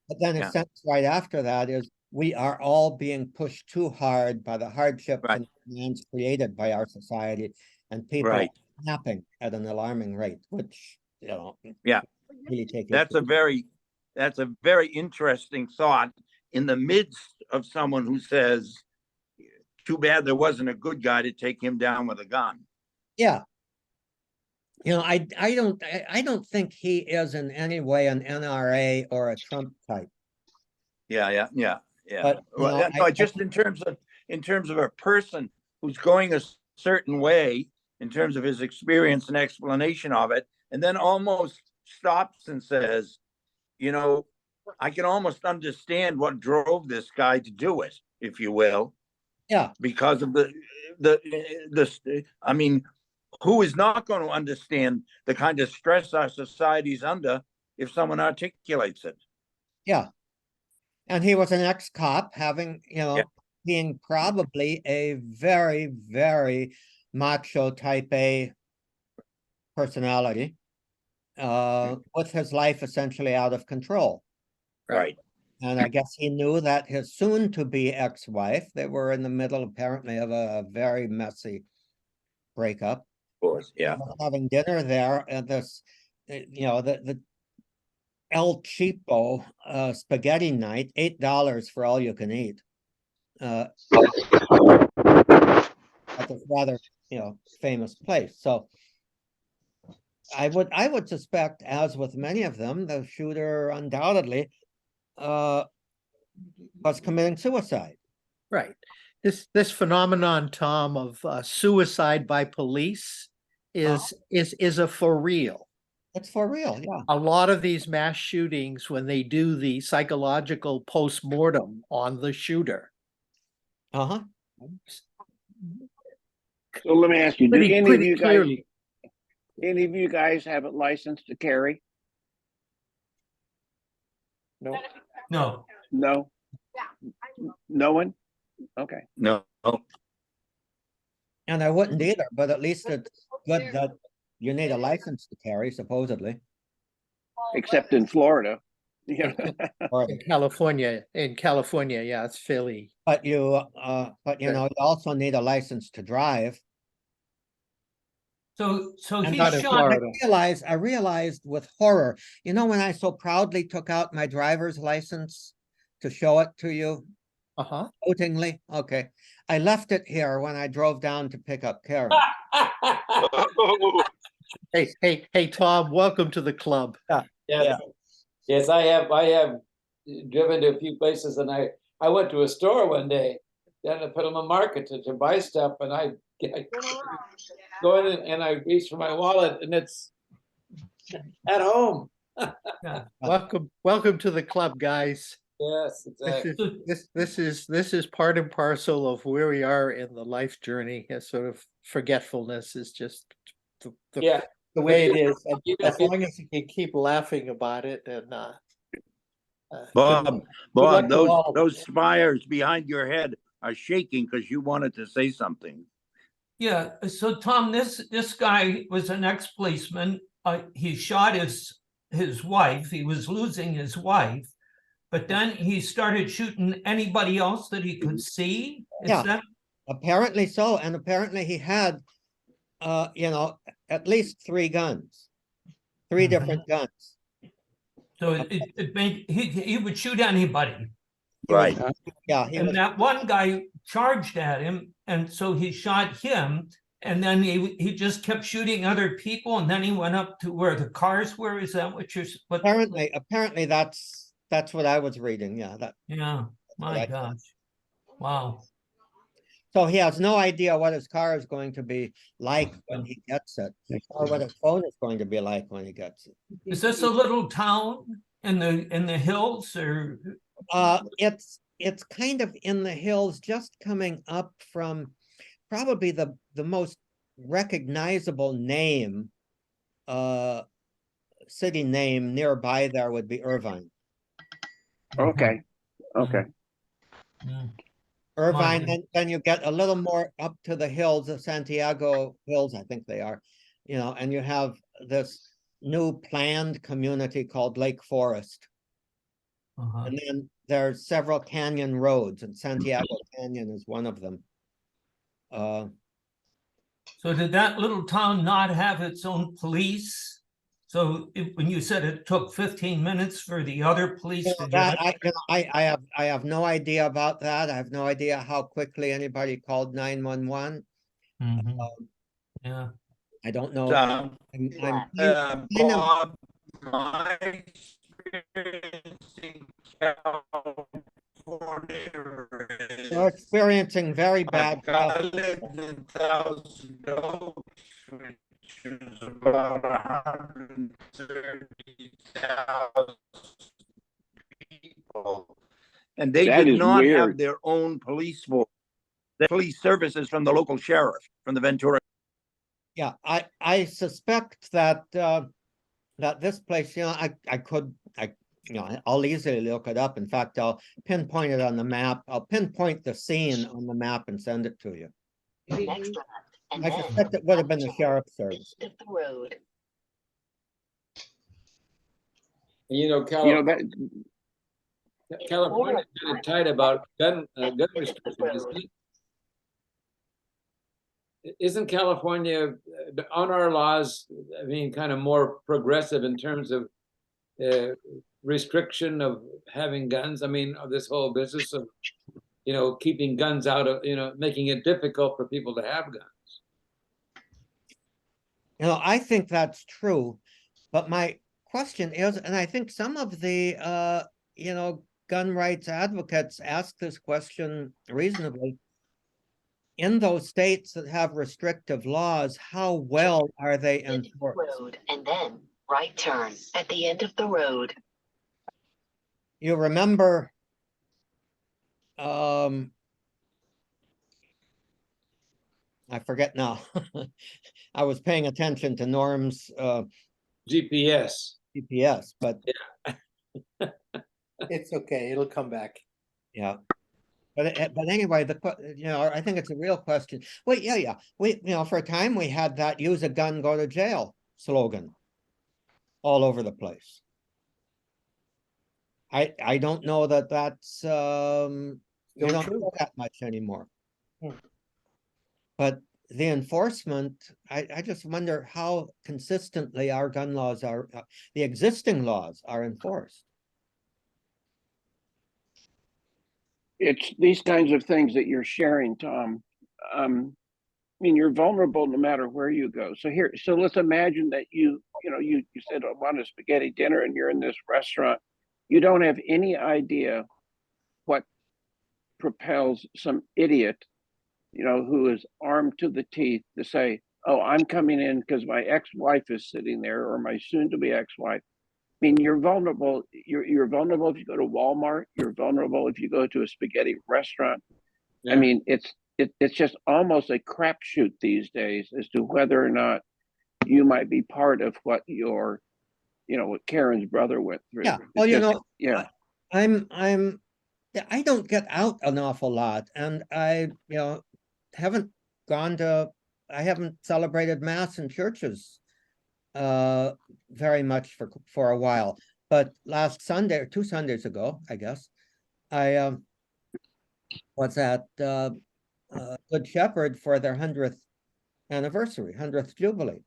But then a sentence right after that is, we are all being pushed too hard by the hardships and demands created by our society, and people are snapping at an alarming rate, which really take that's a very interesting thought in the midst of someone who says, too bad there wasn't a good guy to take him down with a gun. Yeah. I don't think he is in any way an NRA or a Trump type. Yeah. But, just in terms of a person who's going a certain way in terms of his experience and explanation of it, and then almost stops and says, I can almost understand what drove this guy to do it, if you will. Yeah. Because of who is not going to understand the kind of stress our society's under if someone articulates it? Yeah. And he was an ex-cop having, Yeah. being probably a very, very macho type A personality, with his life essentially out of control. Right. And I guess he knew that his soon-to-be ex-wife, they were in the middle apparently of a very messy breakup. Of course, yeah. Was having dinner there at this, the El Cheapo spaghetti night, $8 for all you can eat. At this rather, famous place. So I would suspect, as with many of them, the shooter undoubtedly was committing suicide. Right. This phenomenon, Tom, of suicide by police is a for real. It's for real, yeah. A lot of these mass shootings, when they do the psychological post-mortem on the shooter. Uh-huh. So let me ask you, do Pretty any of you guys, clearly. any of you guys have a license to carry? No. No, No? No one? Okay. No. And I wouldn't either, but at least it's good that you need a license to carry, supposedly. Except in Florida. Yeah. Or, In California, yeah, it's fairly. but you also need a license to drive. so And he not in shot, Florida. I realized with horror, when I so proudly took out my driver's license to show it to you, Uh-huh. dotingly, okay. I left it here when I drove down to pick up Karen. Hey, Tom, welcome to the club. Yes, yes, I have driven to a few places, and I went to a store one day down at Petaluma Market to buy stuff, and I go in and I reach for my wallet, and it's at home. Welcome to the club, guys. Yes, exactly. This is part and parcel of where we are in the life journey. A sort of forgetfulness is just Yeah. the way it is. And You as know, long as you can keep laughing about it and Bob, luck to all of those spires behind your head are shaking because you wanted to say something. yeah, so Tom, this guy was an ex-policeman. He shot his wife. He was losing his wife, but then he started shooting anybody else that he could see. Yeah. Apparently so, and apparently he had, at least 3 guns, 3 different guns. So it made he would shoot anybody. Right. Yeah, And that one guy charged at him, and so he shot him, and then he just kept shooting other people, and then he went up to where the cars were. Is that what you're? Apparently that's what I was reading. Yeah, Yeah. My gosh. Wow. So he has no idea what his car is going to be like when he gets it, or what his phone is going to be like when he gets it. Is this a little town in the hills, or? It's kind of in the hills, just coming up from probably the most recognizable name, city name nearby there would be Irvine. Okay. Okay. Irvine, then you get a little more up to the hills of Santiago Hills, I think they are, and you have this new planned community called Lake Forest. And then there's several canyon roads, and Santiago Canyon is one of them. So did that little town not have its own police? So when you said it took 15 minutes for the other police to get it? I have no idea about that. I have no idea how quickly anybody called 911. Yeah. I don't know. Bob, my experience in California You're experiencing very bad I stuff. lived in Thousand Oaks, which is about 130,000 people. And they That did is not have weird. their own police force. The police services from the local sheriff, from the Ventura Yeah, I suspect that that this place, I could, I'll easily look it up. In fact, I'll pinpoint it on the map. I'll pinpoint the scene on the map and send it to you. Next left, and I then suspect it would have been the right sheriff's turn, service. end of the road. You know, California's kind of tight about gun restrictions, isn't it? Isn't California on our laws, I mean, kind of more progressive in terms of restriction of having guns? I mean, this whole business of, keeping guns out of, making it difficult for people to have guns. I think that's true, but my question is, and I think some of the, gun rights advocates ask this question reasonably. In those states that have restrictive laws, how well are they enforced? Road, and then right turn at the end of the road. You remember, I forget now. I was paying attention to Norm's GPS, but It's okay, it'll come back. yeah. But anyway, I think it's a real question. Well, yeah. We, for a time we had that "use a gun, go to jail" slogan all over the place. I don't know that that's we don't do that much anymore. But the enforcement, I just wonder how consistently our gun laws are, the existing laws are enforced. It's these kinds of things that you're sharing, Tom. I mean, you're vulnerable no matter where you go. So let's imagine that you said, I want a spaghetti dinner, and you're in this restaurant. You don't have any idea what propels some idiot, who is armed to the teeth to say, oh, I'm coming in because my ex-wife is sitting there, or my soon-to-be ex-wife. I mean, you're vulnerable. You're vulnerable if you go to Walmart. You're vulnerable if you go to a spaghetti restaurant. Yeah. I mean, it's just almost a crapshoot these days as to whether or not you might be part of what what Karen's brother went through. Yeah. Well, I don't get out an awful lot, and I haven't celebrated Mass in churches very much for a while. But last Sunday, or 2 Sundays ago, I guess, I was at Good Shepherd for their 100th anniversary, 100th Jubilee.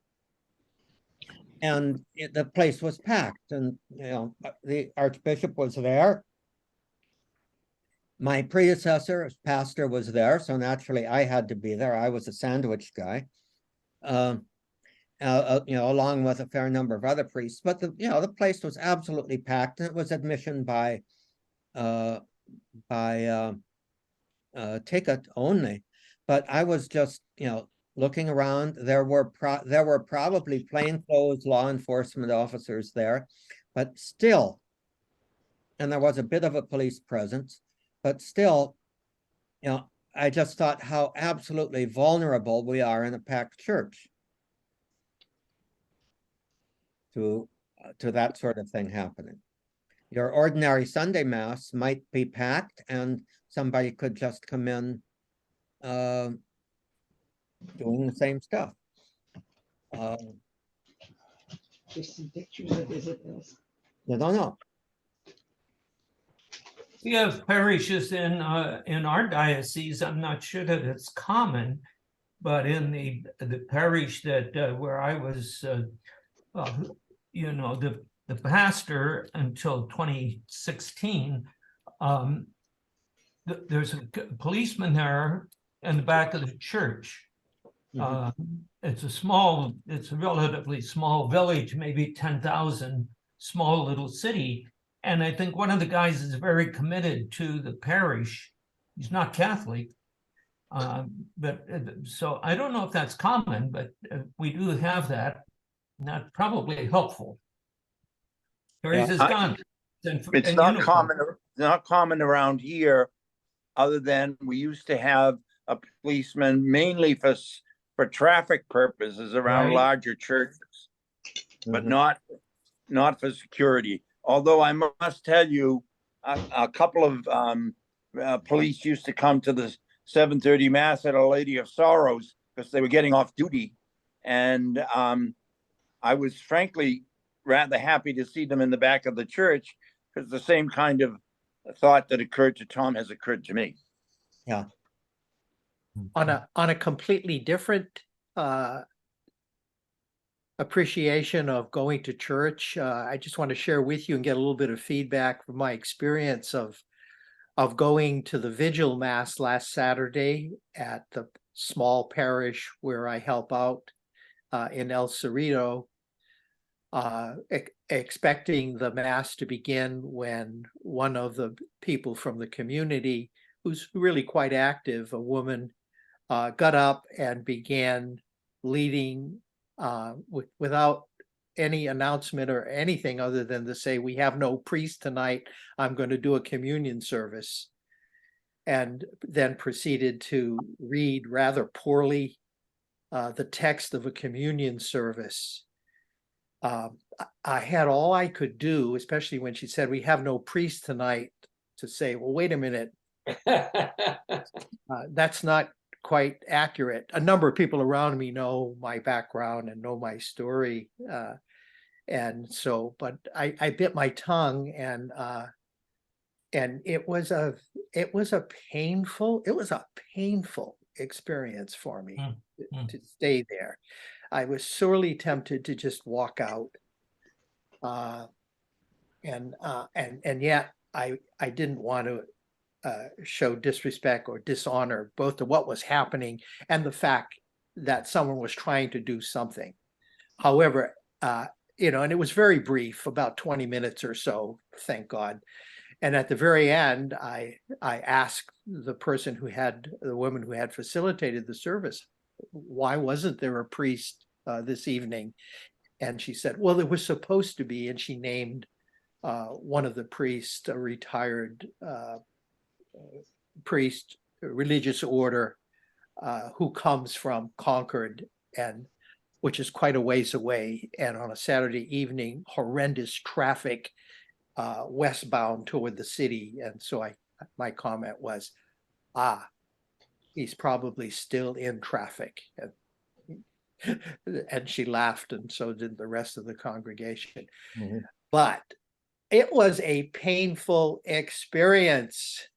And the place was packed, and the Archbishop was there. My predecessor as pastor was there, so naturally I had to be there. I was a sandwich guy. Along with a fair number of other priests, but the place was absolutely packed, and it was admission by ticket only. But I was just looking around. There were probably plainclothes law enforcement officers there, but still, and there was a bit of a police presence, but still, I just thought how absolutely vulnerable we are in a packed church to that sort of thing happening. Your ordinary Sunday Mass might be packed, and somebody could just come in doing the same stuff. There's some pictures of it. I don't know. We have parishes in our diocese. I'm not sure that it's common, but in the parish that where I was, the pastor until 2016, there's a policeman there in the back of the church. It's a relatively small village, maybe 10,000, small little city. And I think one of the guys is very committed to the parish. He's not Catholic. So I don't know if that's common, but we do have that. And that's probably helpful. Carries his gun. It's not common around here, other than we used to have a policeman mainly for for traffic purposes around Right. larger churches, but Mhm. not for security. Although I must tell you, a couple of police used to come to the 7:30 mass at Our Lady of Sorrows because they were getting off duty, and I was frankly rather happy to see them in the back of the church, because the same kind of thought that occurred to Tom has occurred to me. On a completely different appreciation of going to church, I just want to share with you and get a little bit of feedback from my experience of going to the vigil mass last Saturday at the small parish where I help out in El Cerrito, expecting the mass to begin when one of the people from the community, who's really quite active, a woman, got up and began leading without any announcement or anything other than to say, "We have no priest tonight. I'm going to do a communion service," and then proceeded to read rather poorly the text of a communion service. I had all I could do, especially when she said, "We have no priest tonight," to say, "Well, wait a minute, that's not quite accurate." A number of people around me know my background and know my story. And so, but I bit my tongue, and it was a painful experience for me to stay there. I was sorely tempted to just walk out. And yet I didn't want to show disrespect or dishonor both to what was happening and the fact that someone was trying to do something. However, and it was very brief, about 20 minutes or so, thank God. And at the very end, I asked the woman who had facilitated the service, why wasn't there a priest this evening? And she said, well, there was supposed to be, and she named one of the priests, a retired priest, religious order, who comes from Concord, and which is quite a ways away. And on a Saturday evening, horrendous traffic westbound toward the city. And so my comment was, he's probably still in traffic. And she laughed, and so did the rest of the congregation. Mm-hmm. But it was a painful experience.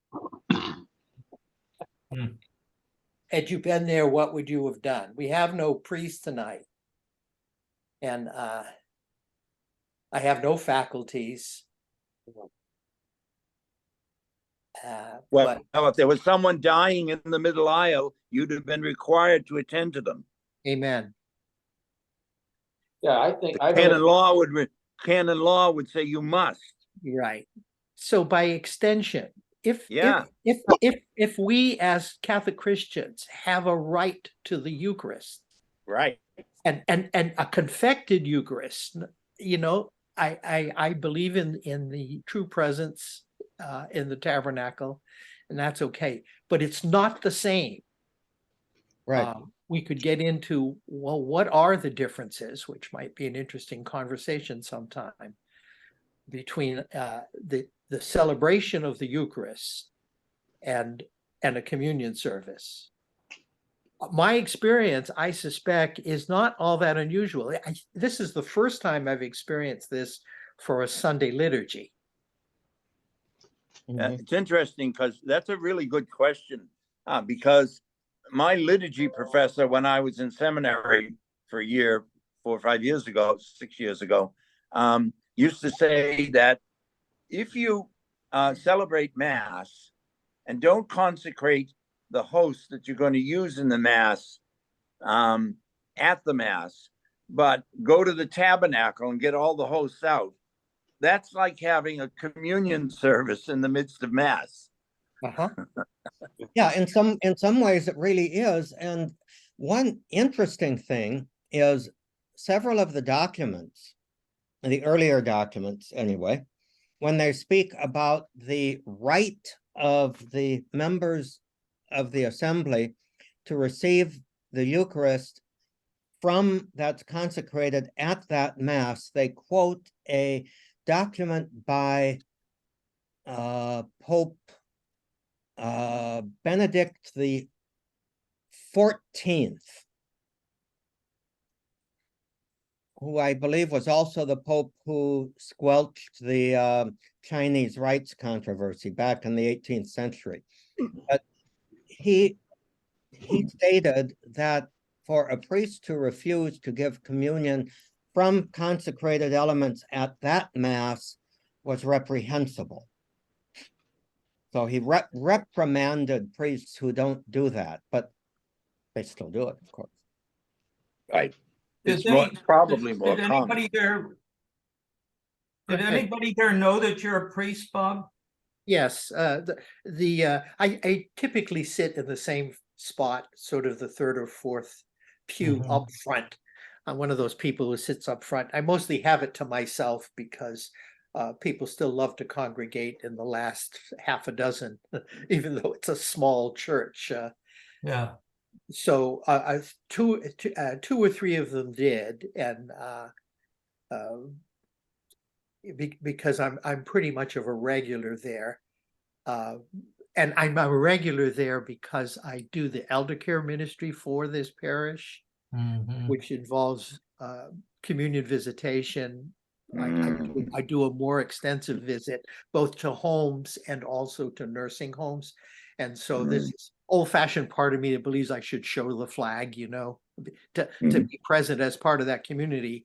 Had you been there, what would you have done? We have no priest tonight. And I have no faculties. Well, if there was someone dying in the middle aisle, you'd have been required to attend to them. Amen. Yeah, I think canon law would say you must. Right. So by extension, if we as Catholic Christians have a right to the Eucharist, right, and a confected Eucharist, I believe in the true presence in the tabernacle, and that's okay. But it's not the same. Right. We could get into, well, what are the differences, which might be an interesting conversation sometime, between the celebration of the Eucharist and a communion service. My experience, I suspect, is not all that unusual. This is the first time I've experienced this for a Sunday liturgy. It's interesting because that's a really good question, because my liturgy professor, when I was in seminary for a year, 4 or 5 years ago, 6 years ago, used to say that if you celebrate Mass and don't consecrate the host that you're going to use in the Mass at the Mass, but go to the tabernacle and get all the hosts out, that's like having a communion service in the midst of Mass. Yeah, in some ways it really is. And one interesting thing is several of the documents, the earlier documents anyway, when they speak about the right of the members of the assembly to receive the Eucharist that's consecrated at that Mass, they quote a document by Pope Benedict the 14th, who I believe was also the Pope who squelched the Chinese rights controversy back in the 18th century. But he stated that for a priest to refuse to give communion from consecrated elements at that Mass was reprehensible. So he reprimanded priests who don't do that, but they still do it, of course. Right. Did It's probably more did common. anybody there? Did anybody there know that you're a priest, Bob? Yes, I typically sit in the same spot, sort of the third or fourth pew Mhm. up front. I'm one of those people who sits up front. I mostly have it to myself because people still love to congregate in the last half a dozen, even though it's a small church. Yeah. So two or three of them did, and because I'm pretty much of a regular there, and I'm a regular there because I do the elder care ministry for this parish, Mhm. which involves communion visitation. I do a more extensive visit both to homes and also to nursing homes, and so this is old-fashioned part of me that believes I should show the flag, you know, to be present as part of that community.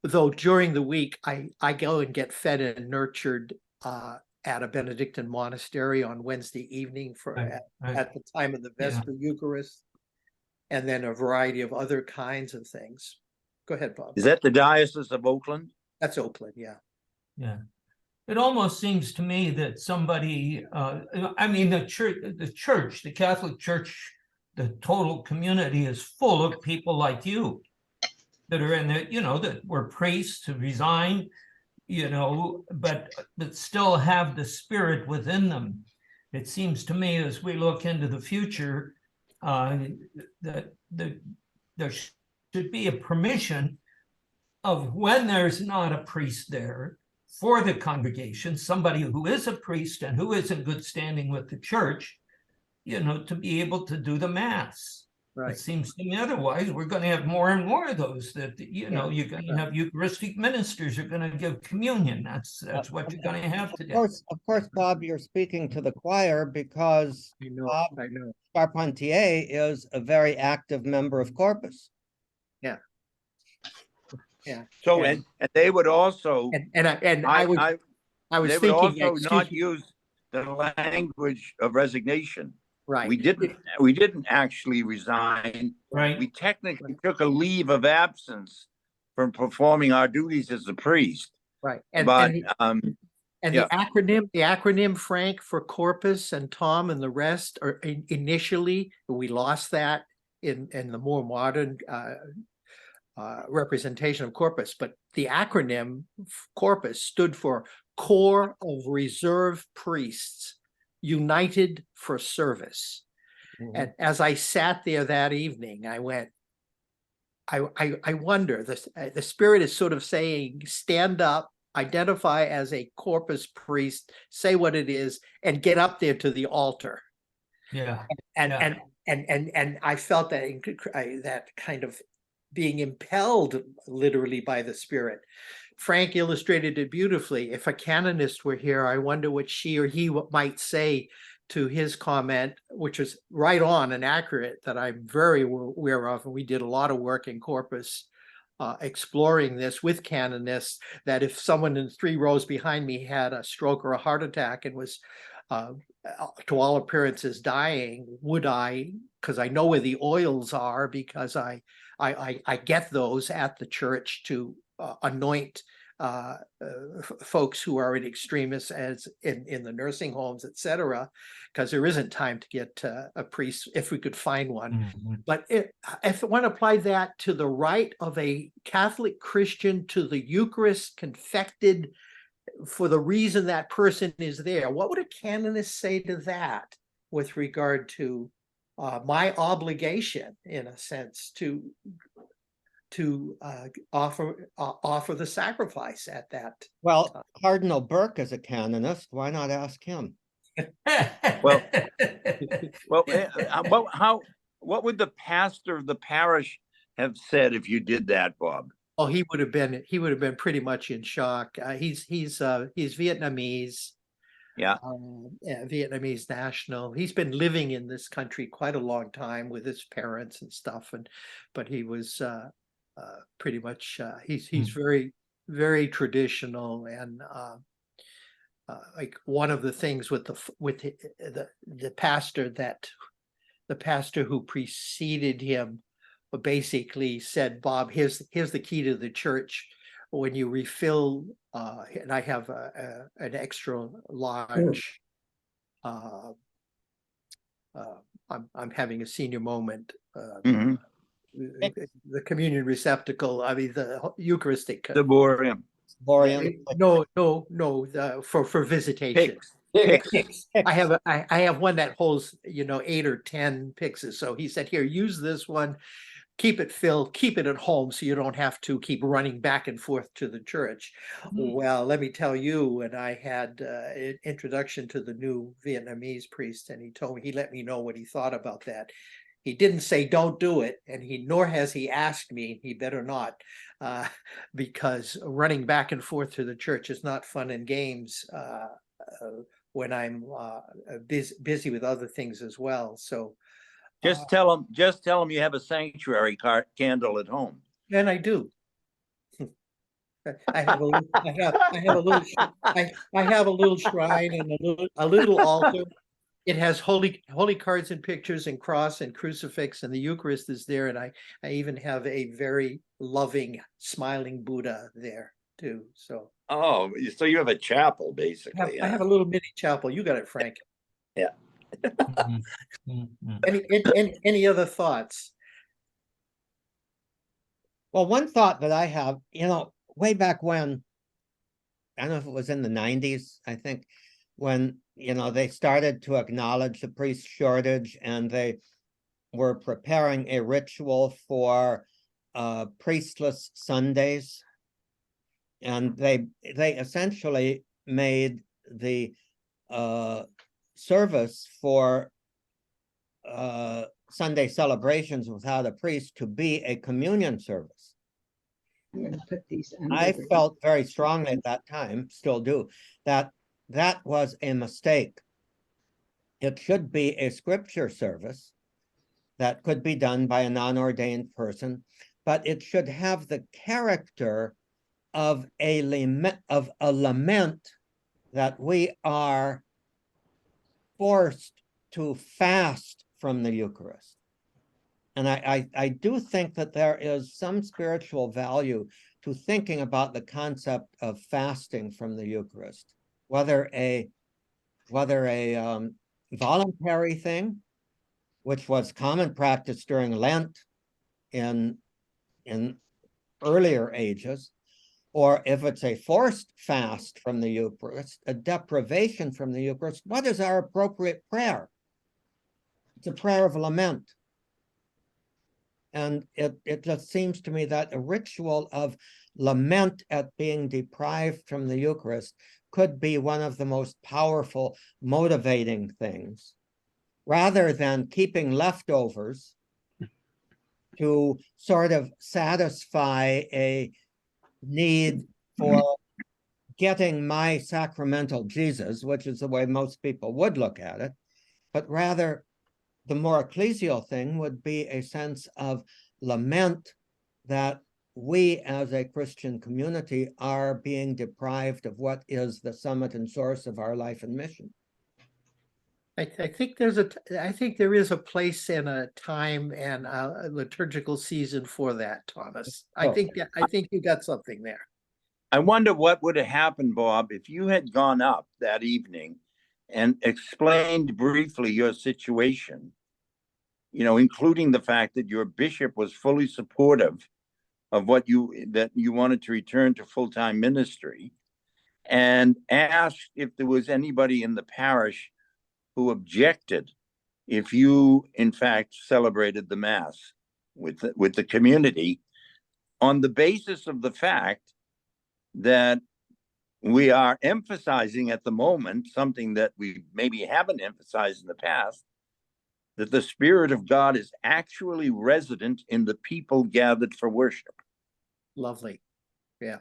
Though during the week I go and get fed and nurtured at a Benedictine monastery on Wednesday evening at the time of the Vesper Eucharist, and then a variety of other kinds of things. Go ahead, Bob. Is that the Diocese of Oakland? That's Oakland, yeah. Yeah. It almost seems to me that somebody, I mean, the church, the Catholic Church, the total community is full of people like you that are in the, you know, that were priests who resigned, you know, but still have the spirit within them. It seems to me as we look into the future, that there should be a permission of when there's not a priest there for the congregation, somebody who is a priest and who is in good standing with the church, you know, to be able to do the Mass. Right. It seems to me otherwise we're going to have more and more of those that, you know, you're going to have Eucharistic ministers who are going to give communion. That's what you're going to have today. Of course, Bob, you're speaking to the choir because Bob Charpentier is a very active member of Corpus. Yeah. Yeah. So and they would also I was they thinking, would also excuse not me. use the language of resignation. Right. We didn't actually resign. Right. We technically took a leave of absence from performing our duties as a priest. Right. The acronym, Frank, for Corpus and Tom and the rest, are initially we lost that in the more modern representation of Corpus, but the acronym Corpus stood for Corps of Reserve Priests United for Service. And as I sat there that evening, I went, I wonder, the Spirit is sort of saying, stand up, identify as a Corpus priest, say what it is, and get up there to the altar. Yeah. And I felt that kind of being impelled literally by the Spirit. Frank illustrated it beautifully. If a canonist were here, I wonder what she or he might say to his comment, which is right on and accurate, that I'm very aware of. And we did a lot of work in Corpus exploring this with canonists, that if someone in 3 rows behind me had a stroke or a heart attack and was to all appearances dying, would I, because I know where the oils are, because I get those at the church to anoint folks who are in extremis, as in the nursing homes, etc., because there isn't time to get a priest if we could find one. But if one applied that to the right of a Catholic Christian to the Eucharist confected for the reason that person is there, what would a canonist say to that with regard to my obligation, in a sense, to offer the sacrifice at that. Well, Cardinal Burke is a canonist. Why not ask him? Well, what would the pastor of the parish have said if you did that, Bob? Oh, he would have been pretty much in shock. He's Vietnamese. Yeah. Vietnamese national. He's been living in this country quite a long time with his parents and stuff, but he was pretty much he's very, very traditional, and like one of the things with the pastor who preceded him basically said, Bob, here's the key to the church. When you refill, and I have an extra large, I'm having a senior moment. Mhm. The communion receptacle, I mean the Eucharistic. The Ciborium. No, for visitation. Pyx. I have one that holds 8 or 10 pyxes. So he said, here, use this one. Keep it filled, keep it at home so you don't have to keep running back and forth to the church. Well, let me tell you, when I had an introduction to the new Vietnamese priest, and he let me know what he thought about that. He didn't say don't do it, and nor has he asked me. He better not, because running back and forth to the church is not fun and games when I'm busy with other things as well. So. Just tell them you have a sanctuary candle at home. And I do. I have a little shrine and a little altar. It has holy cards and pictures and cross and crucifix, and the Eucharist is there. And I even have a very loving, smiling Buddha there too. So. Oh, so you have a chapel basically. I have a little mini chapel. You got it, Frank. Yeah. Any other thoughts? Well, one thought that I have, way back when, I don't know if it was in the 90s, I think, when, they started to acknowledge the priest shortage, and they were preparing a ritual for priestless Sundays. And they essentially made the service for Sunday celebrations without a priest to be a communion service. I'm gonna put these I under the- felt very strongly at that time, still do, that was a mistake. It should be a scripture service that could be done by a non-ordained person, but it should have the character of a lament that we are forced to fast from the Eucharist. And I do think that there is some spiritual value to thinking about the concept of fasting from the Eucharist, whether a voluntary thing, which was common practice during Lent in earlier ages, or if it's a forced fast from the Eucharist, a deprivation from the Eucharist. What is our appropriate prayer? It's a prayer of lament. And it just seems to me that a ritual of lament at being deprived from the Eucharist could be one of the most powerful motivating things, rather than keeping leftovers to sort of satisfy a need for getting my sacramental Jesus, which is the way most people would look at it, but rather the more ecclesial thing would be a sense of lament that we as a Christian community are being deprived of what is the summit and source of our life and mission. I think there is a place and a time and a liturgical season for that, Thomas. I think you got something there. I wonder what would have happened, Bob, if you had gone up that evening and explained briefly your situation, including the fact that your bishop was fully supportive of that you wanted to return to full-time ministry, and asked if there was anybody in the parish who objected if you in fact celebrated the mass with the community on the basis of the fact that we are emphasizing at the moment something that we maybe haven't emphasized in the past, that the Spirit of God is actually resident in the people gathered for worship. Lovely. Yeah.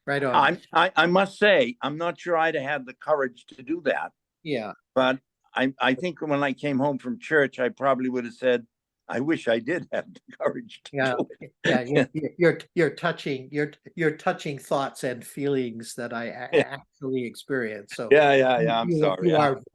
Right on. I must say, I'm not sure I'd have had the courage to do that, Yeah. but I think when I came home from church, I probably would have said, I wish I did have the courage to Yeah. do it. Yeah. You're touching thoughts and feelings that I actually experience. So Yeah. I'm sorry.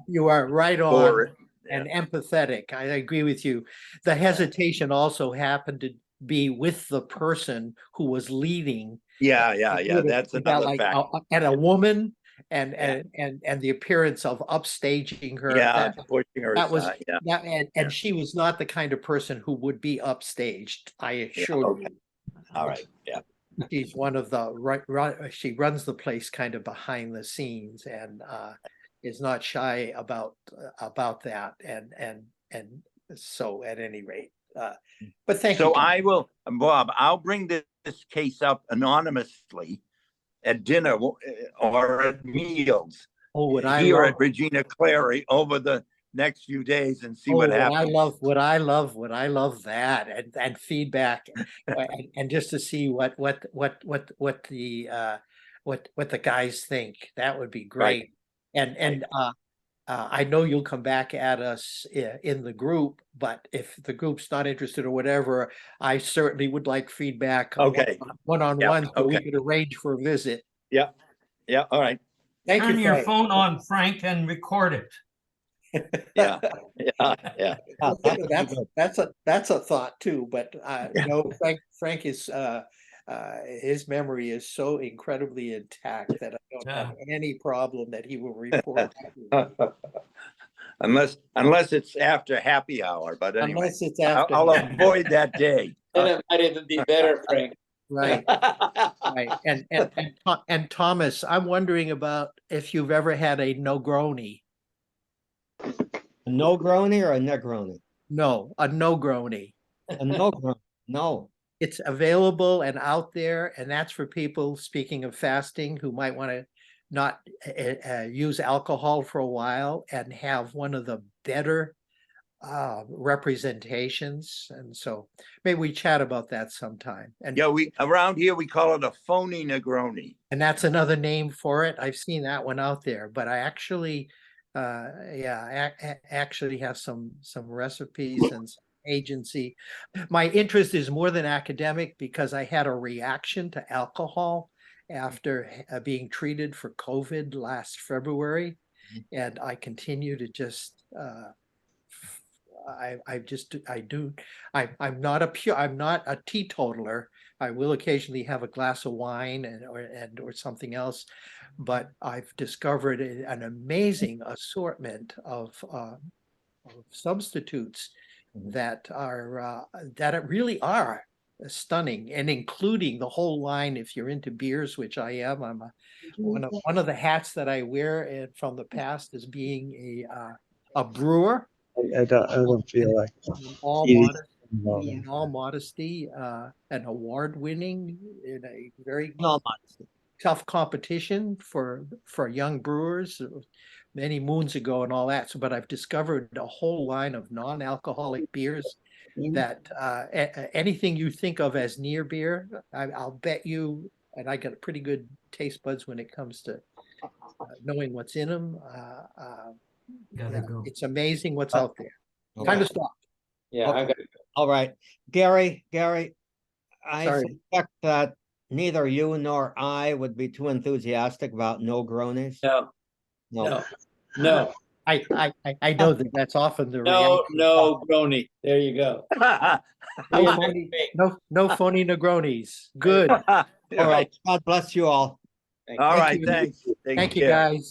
You are right on. Or- and empathetic. I agree with you. The hesitation also happened to be with the person who was leading. Yeah. That's another like fact. and a woman and the appearance of upstaging her. Yeah, pushing her that was aside, yeah. that, and she was not the kind of person who would be upstaged. I assure you. All right. Yeah. She's one of the she runs the place kind of behind the scenes and is not shy about that and so at any rate but thank you. So I will, Bob, I'll bring this case up anonymously at dinner or at meals here at Regina Clary over the next few days and see what happens. I love that and feedback and just to see what the guys think. That would be great. Right. I know you'll come back at us in the group, but if the group's not interested or whatever, I certainly would like feedback. Okay. One-on-one, so we could arrange for a visit. Yeah. All right. Thank Turn you. your phone on, Frank, and record it. Yeah. That's a thought too, but no, Frank is his memory is so incredibly intact that I don't have any problem that he will report. unless it's after happy hour, but anyway, unless it's after, I'll avoid that day. Then it might even be better, Frank. Right. And Thomas, I'm wondering about if you've ever had a Negroni. A Negroni or a Negroni? No, a Negroni. A Negroni. No. It's available and out there, and that's for people, speaking of fasting, who might want to not use alcohol for a while and have one of the better representations. And so maybe we chat about that sometime. And yeah, around here we call it a phony Negroni. And that's another name for it. I've seen that one out there, but I actually actually have some recipes and some agency. My interest is more than academic because I had a reaction to alcohol after being treated for COVID last February, and I continue to just I'm not a teetotaler. I will occasionally have a glass of wine or something else, but I've discovered an amazing assortment of substitutes that really are stunning, and including the whole line. If you're into beers, which I am, I'm one of the hats that I wear from the past is being a brewer. I don't feel like in all modesty, an award-winning in a very tough competition for young brewers many moons ago and all that. So, but I've discovered a whole line of non-alcoholic beers that anything you think of as near beer, I'll bet you, and I got pretty good taste buds when it comes to knowing what's in them. It's amazing what's out there. Time to stop. Yeah, okay. I got it. All right, Gary, I suspect that neither you nor I would be too enthusiastic about Negronis. No. I know that's often the reaction. No, Grony. There you go. No phony Negronis. Good. All right. God bless you all. All right. Thanks. Thank you, guys.